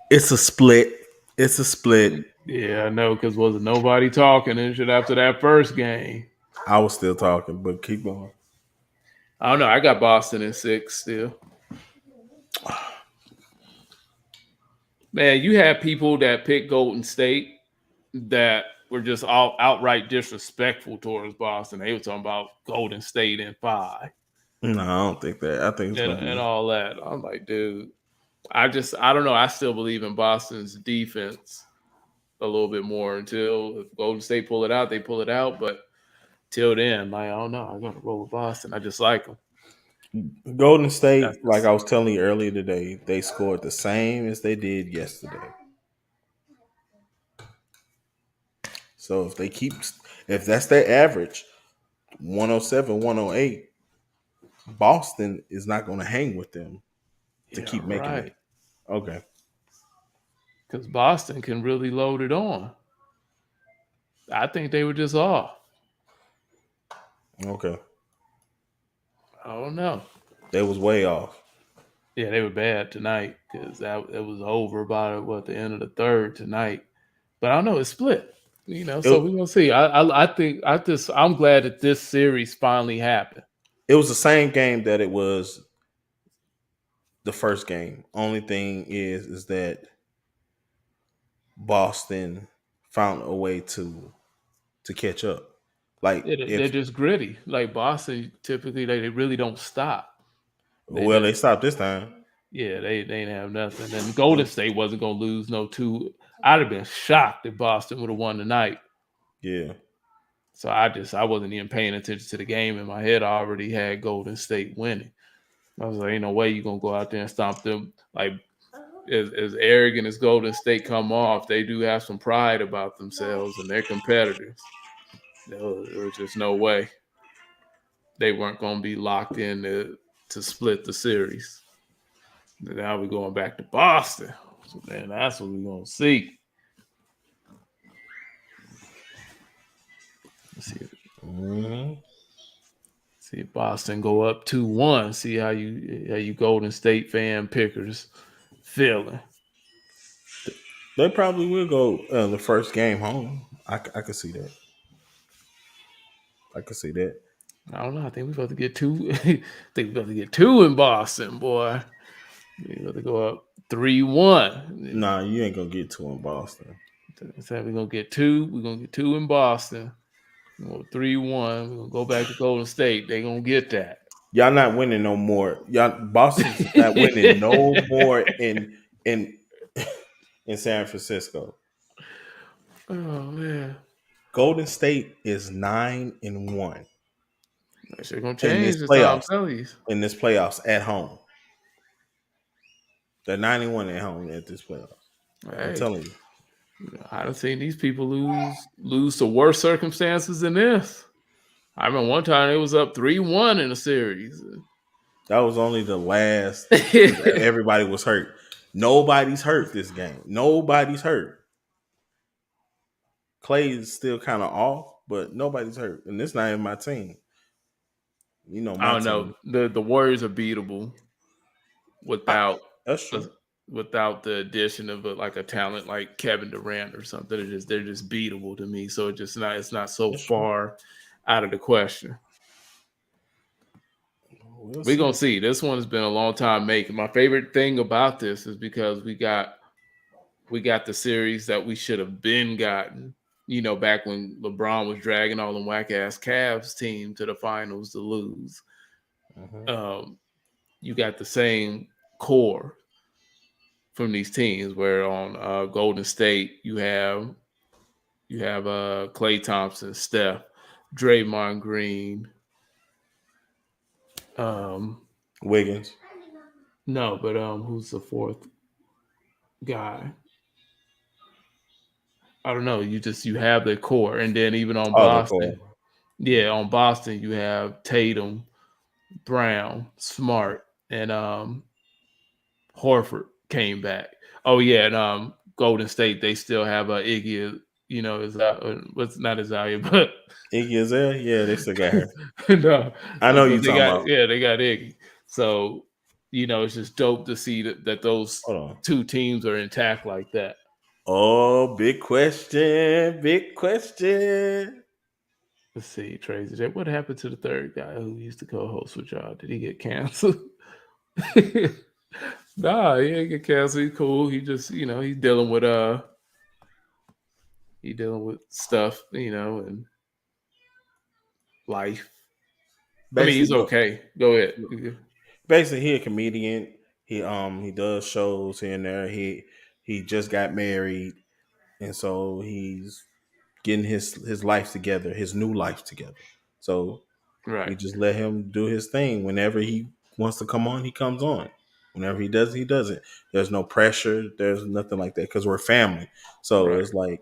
It's a split. It's a split. Yeah, I know, because wasn't nobody talking and shit after that first game. I was still talking, but keep going. I don't know. I got Boston in 6 still. Man, you have people that pick Golden State that were just all outright disrespectful towards Boston. They were talking about Golden State in 5. No, I don't think that. I think it's gonna be And all that. I'm like, dude, I don't know. I still believe in Boston's defense a little bit more until if Golden State pull it out, they pull it out. But till then, like, I don't know. I'm gonna roll with Boston. I just like them. Golden State, like I was telling you earlier today, they scored the same as they did yesterday. So if that's their average, 107, 108, Boston is not going to hang with them to keep making it. Okay. Because Boston can really load it on. I think they were just off. Okay. I don't know. They was way off. Yeah, they were bad tonight because it was over by the end of the third tonight. But I don't know, it's split. So we're gonna see. I'm glad that this series finally happened. It was the same game that it was the first game. Only thing is that Boston found a way to catch up. Like They're just gritty. Like Boston, typically they really don't stop. They stopped this time. Yeah, they didn't have nothing. And Golden State wasn't gonna lose no 2. I'd have been shocked if Boston would have won tonight. Yeah. So I wasn't even paying attention to the game. In my head, I already had Golden State winning. I was like, ain't no way you're gonna go out there and stomp them. Like as arrogant as Golden State come off, they do have some pride about themselves and their competitors. There was just no way they weren't gonna be locked in to split the series. Now we're going back to Boston. So then that's what we're gonna see. Let's see. See if Boston go up 2-1. See how you Golden State fan pickers feeling. They probably will go the first game home. I could see that. I could see that. I don't know. I think we're about to get 2. I think we're about to get 2 in Boston, boy. We're about to go up 3-1. Nah, you ain't gonna get 2 in Boston. So we're gonna get 2. We're gonna get 2 in Boston. 3-1. We're gonna go back to Golden State. They're gonna get that. Y'all not winning no more. Boston's not winning no more in San Francisco. Oh man. Golden State is 9-1. That shit gonna change this playoffs. In this playoffs at home. They're 9-1 at home at this playoffs. Hey, I'm telling you. I done seen these people lose to worse circumstances than this. I remember one time it was up 3-1 in a series. That was only the last. Everybody was hurt. Nobody's hurt this game. Nobody's hurt. Clay is still kind of off, but nobody's hurt. And this not even my team. I don't know. The Warriors are beatable without that's true. Without the addition of a talent like Kevin Durant or something. They're just beatable to me. So it's not so far out of the question. We're gonna see. This one has been a long time making. My favorite thing about this is because we got the series that we should have been gotten. Back when LeBron was dragging all them whack ass Cavs team to the finals to lose. Mm-hmm. You got the same core from these teams. Where on Golden State you have Klay Thompson, Steph, Draymond Green, Wiggins. No, but who's the fourth guy? I don't know. You have the core, and then even on Boston, on Boston you have Tatum, Brown, Smart, and Horford came back. Oh yeah, and Golden State, they still have Iggy. Is that what's not Azalea, but Iggy Azalea? Yeah, they still got her. no, I know but you talking about. they got Iggy. So it's just dope to see that those Hold on. two teams are intact like that. Oh, big question. Big question. Let's see, Tracy. What happened to the third guy who used to co-host with y'all? Did he get canceled? Nah, he ain't get canceled. He's cool. He just, he's dealing with stuff, and life. Basically, he's okay. Go ahead. Basically, he a comedian. He does shows here and there. He just got married, and so he's getting his life together, his new life together. So we Right. just let him do his thing. Whenever he wants to come on, he comes on. Whenever he does it. There's no pressure. There's nothing like that because we're family. So Right. it's like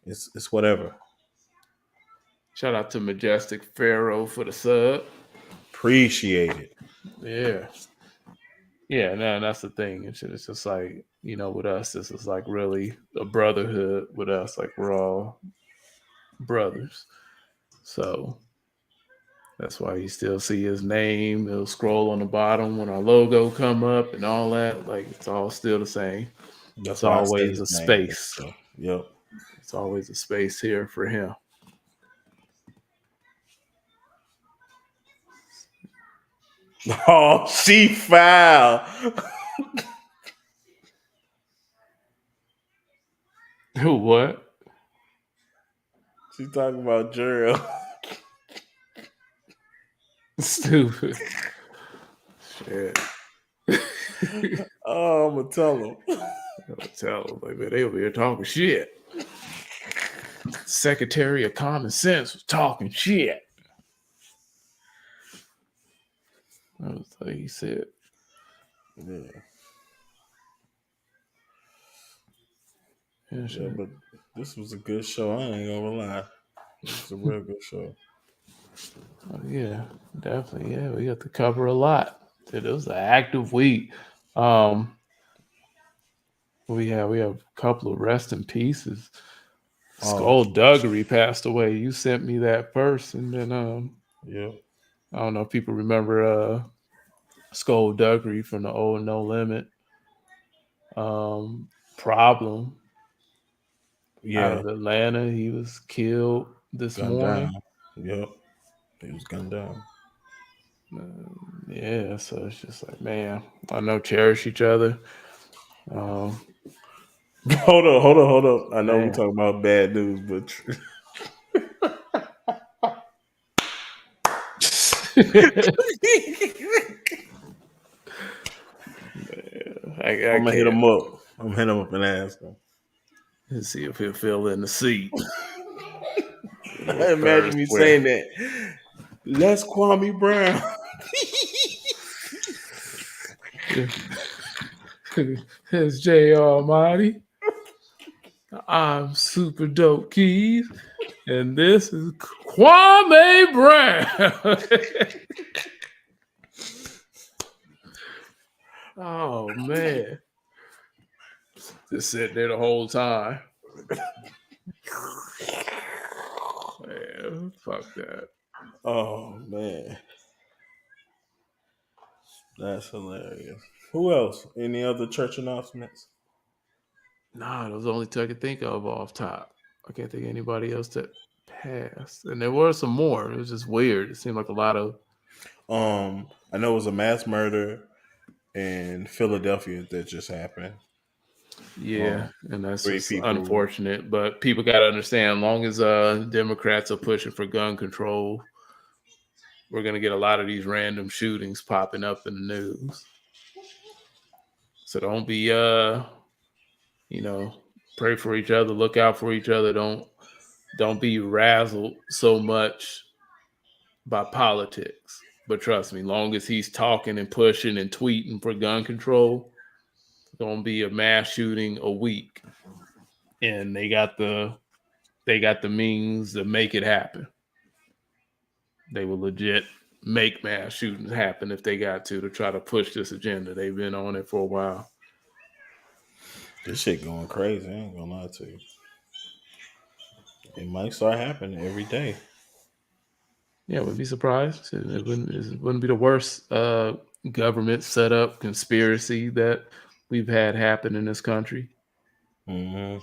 it's whatever. Shout out to Majestic Pharaoh for the sub. Appreciate it. Yeah. Yeah, no, that's the thing. It's just like, with us, this is like really a brotherhood with us. Like we're all brothers. So that's why you still see his name. It'll scroll on the bottom when our logo come up and all that. Like it's all still the same. That's It's why I say always his a name. space. So, yep. It's always a space here for him. Oh, she foul. What? She talking about Gerald. Stupid. Shit. Oh, I'm gonna tell him. Like, man, they over here talking shit. Secretary of Common Sense was talking shit. That was what he said. Yeah. Yeah, but this was a good show. I ain't gonna lie. It's a real good show. Oh, yeah, definitely. Yeah, we got to cover a lot. It was an active week. We have a couple of rest in pieces. Skullduggery passed away. You sent me that first, and then yeah. I don't know if people remember Skullduggery from the old No Limit. Problem. Yeah. Out of Atlanta, he was killed this morning. Down. Yep. He was gunned down. Yeah, so it's just like, man, I know cherish each other. Hold on. I know Man. we talking about bad news, but I'm gonna hit him up. I'm gonna hit him up and ask him. Let's see if he'll fill in the seat. Imagine me saying that. Let's Kwame Brown. It's J Almighty. I'm Super Dope Keys, and this is Kwame Brown. Oh man, just sitting there the whole time. Man, fuck that. Oh man, that's hilarious. Who else? Any other church announcements? Nah, those are the only two I could think of off top. I can't think of anybody else that passed. And there were some more. It was just weird. It seemed like a lot of I know it was a mass murder in Philadelphia that just happened. Yeah, and that's just people. unfortunate. But people got to understand, as long as Democrats are pushing for gun control, we're going to get a lot of these random shootings popping up in the news. So don't be, pray for each other, look out for each other. Don't be razzled so much by politics. But trust me, long as he's talking and pushing and tweeting for gun control, it's gonna be a mass shooting a week. And they got the means to make it happen. They will legit make mass shootings happen if they got to try to push this agenda. They've been on it for a while. This shit going crazy. I ain't gonna lie to you. It might start happening every day. Yeah, wouldn't be surprised. It wouldn't be the worst government setup conspiracy that we've had happen in this country. Mm-hmm.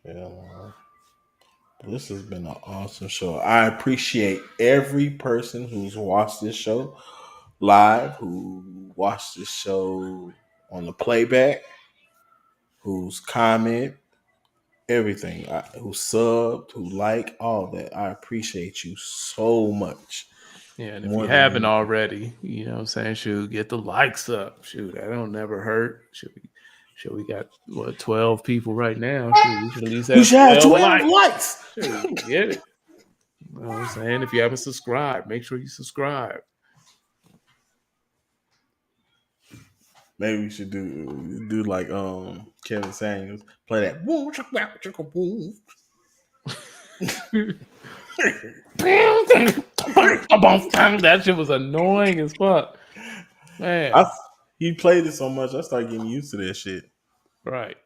Yeah. This has been an awesome show. I appreciate every person who's watched this show live, who watched this show on the playback, who's comment, everything, who subbed, who like, all that. I appreciate you so much. Yeah, and if you haven't already, you know what I'm saying, shoot, get the likes up. Shoot, that don't never hurt. Shoot, we got, 12 people right now. Shoot, we should at least have 12 likes. Shoot, get it. You know what I'm saying? If you haven't subscribed, make sure you subscribe. Maybe we should do like Kevin Samuels, play that boom chicka chicka boom. That shit was annoying as fuck. Man. He played it so much, I started getting used to that shit. Right.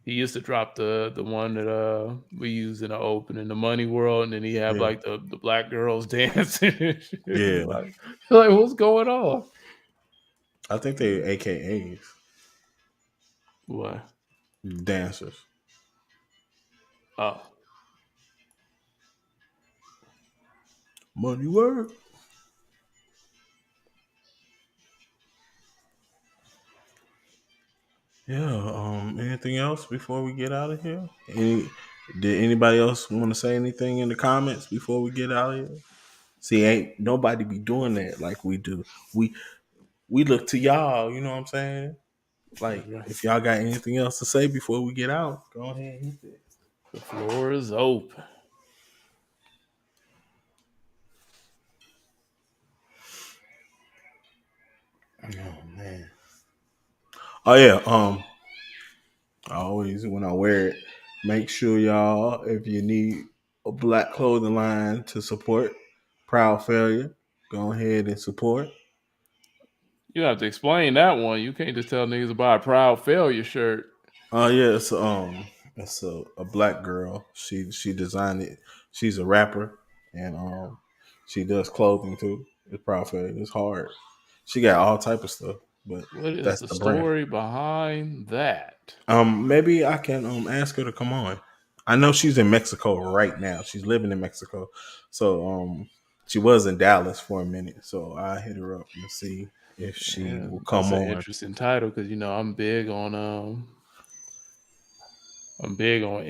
He used to drop the one that we use in the open in the money world, and then he had like the black girls dancing. Yeah. like what's going on? I think they're AKAs. What? Dancers. Oh. Money work. Yeah. Anything else before we get out of here? Did anybody else want to say anything in the comments before we get out of here? See, ain't nobody be doing that like we do. We look to y'all. You know what I'm saying? Like, if y'all got anything else to say before we get out, go ahead and hit it. The floor is open. Oh man. Oh yeah. I always, when I wear it, make sure y'all, if you need a black clothing line to support Proud Failure, go ahead and support. You have to explain that one. You can't just tell niggas to buy a Proud Failure shirt. Oh yeah, it's a black girl. She designed it. She's a rapper and she does clothing too. It's Proud Failure. It's hard. She got all type of stuff. But what is that's the brand story behind that? Maybe I can ask her to come on. I know she's in Mexico right now. She's living in Mexico. So she was in Dallas for a minute. So I hit her up and see if she will come on. That's an interesting title because I'm big on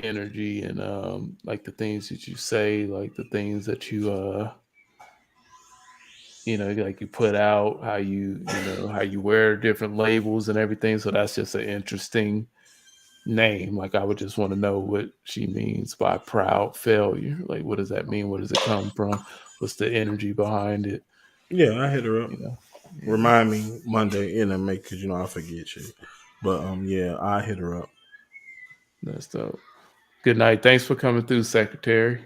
energy and like the things that you say, like the things that you like you put out, how you wear different labels and everything. So that's just an interesting name. Like I would just want to know what she means by Proud Failure. Like what does that mean? Where does it come from? What's the energy behind it? Yeah, I hit her up. Remind me Monday and make because I forget shit. But yeah, I hit her up. That's dope. Good night. Thanks for coming through, Secretary.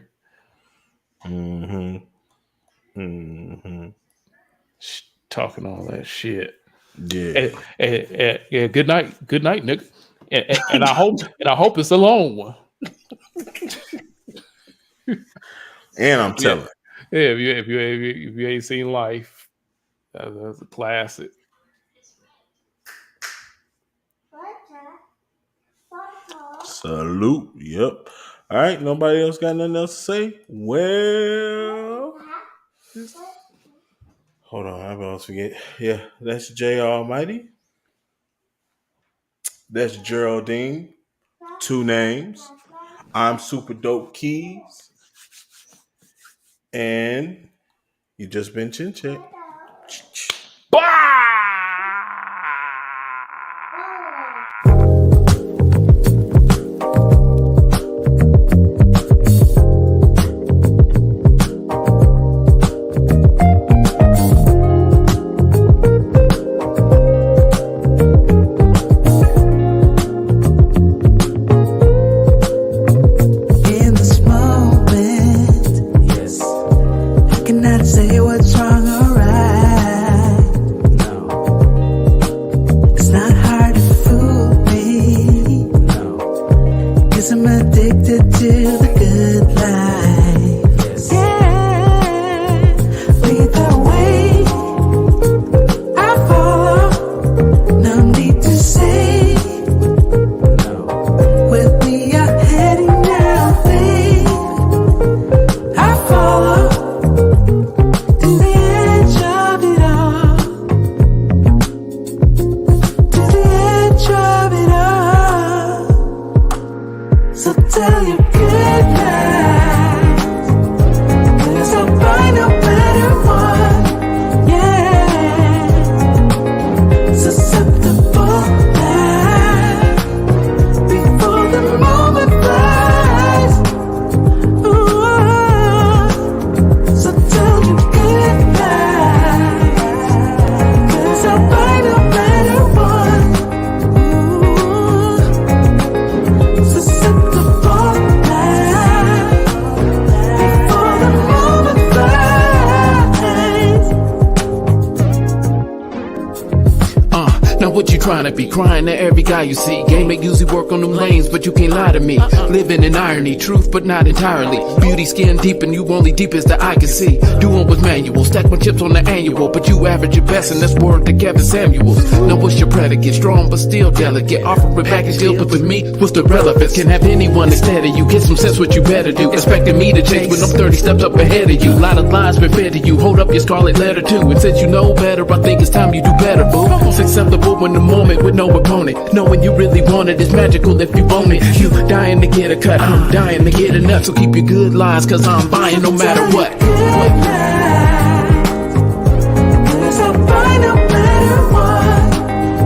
Talking all that shit. Yeah. Yeah. Good night, nigga. And I hope it's a long one. And I'm telling. Yeah, if you ain't seen Life, that's a classic. Salute. Yep. All right. Nobody else got nothing else to say? Well, hold on. I almost forget. Yeah, that's J Almighty. That's Geraldine. 2 names. I'm Super Dope Keys. And you just been Chin Check. Bye. cannot say what's wrong or right. It's not hard to fool me. 'Cause I'm addicted to the good life. Yeah, lead the way. I follow. No need to say. With me, you're heading now, babe. I follow. To the edge of it all. To the edge of it all. So tell your good lies. 'Cause I'll find a better one. Yeah. Susceptible lies. Before the moment flies. Ooh. So tell your good lies. 'Cause I'll find a better one. Ooh. Susceptible lies. Before the moment flies. Now what you trying to be? Crying to every guy you see. Game ain't usually work on them lanes, but you can't lie to me. Living in irony, truth but not entirely. Beauty skin deep and you only deep as the eye can see. Doing what's manual, stack my chips on the annual, but you average your best and that's word to Kevin Samuels. Now what's your predicate? Strong but still delicate. Offering back and deal, but with me, what's the relevance? Can have anyone instead of you. Get some sense what you better do. Expecting me to change when I'm 30 steps up ahead of you. Lot of lies been fed to you. Hold up your scarlet letter too. And since you know better, I think it's time you do better, boo. It's acceptable in the moment with no opponent. Knowing you really want it is magical if you own it. You dying to get a cut, I'm dying to get a nut. So keep your good lies, 'cause I'm buying no matter what. Cause I'll find a better one.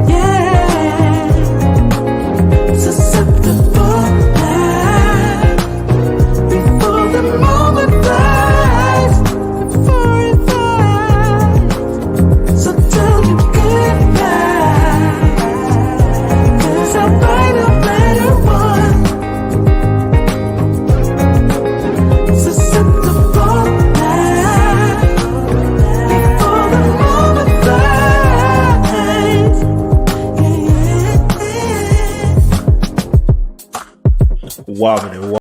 Yeah. Susceptible lies. Before the moment flies. Before it flies. So tell your good lies. 'Cause I'll find a better one. Susceptible lies. Before the moment flies. Yeah, yeah, yeah. Wobbling.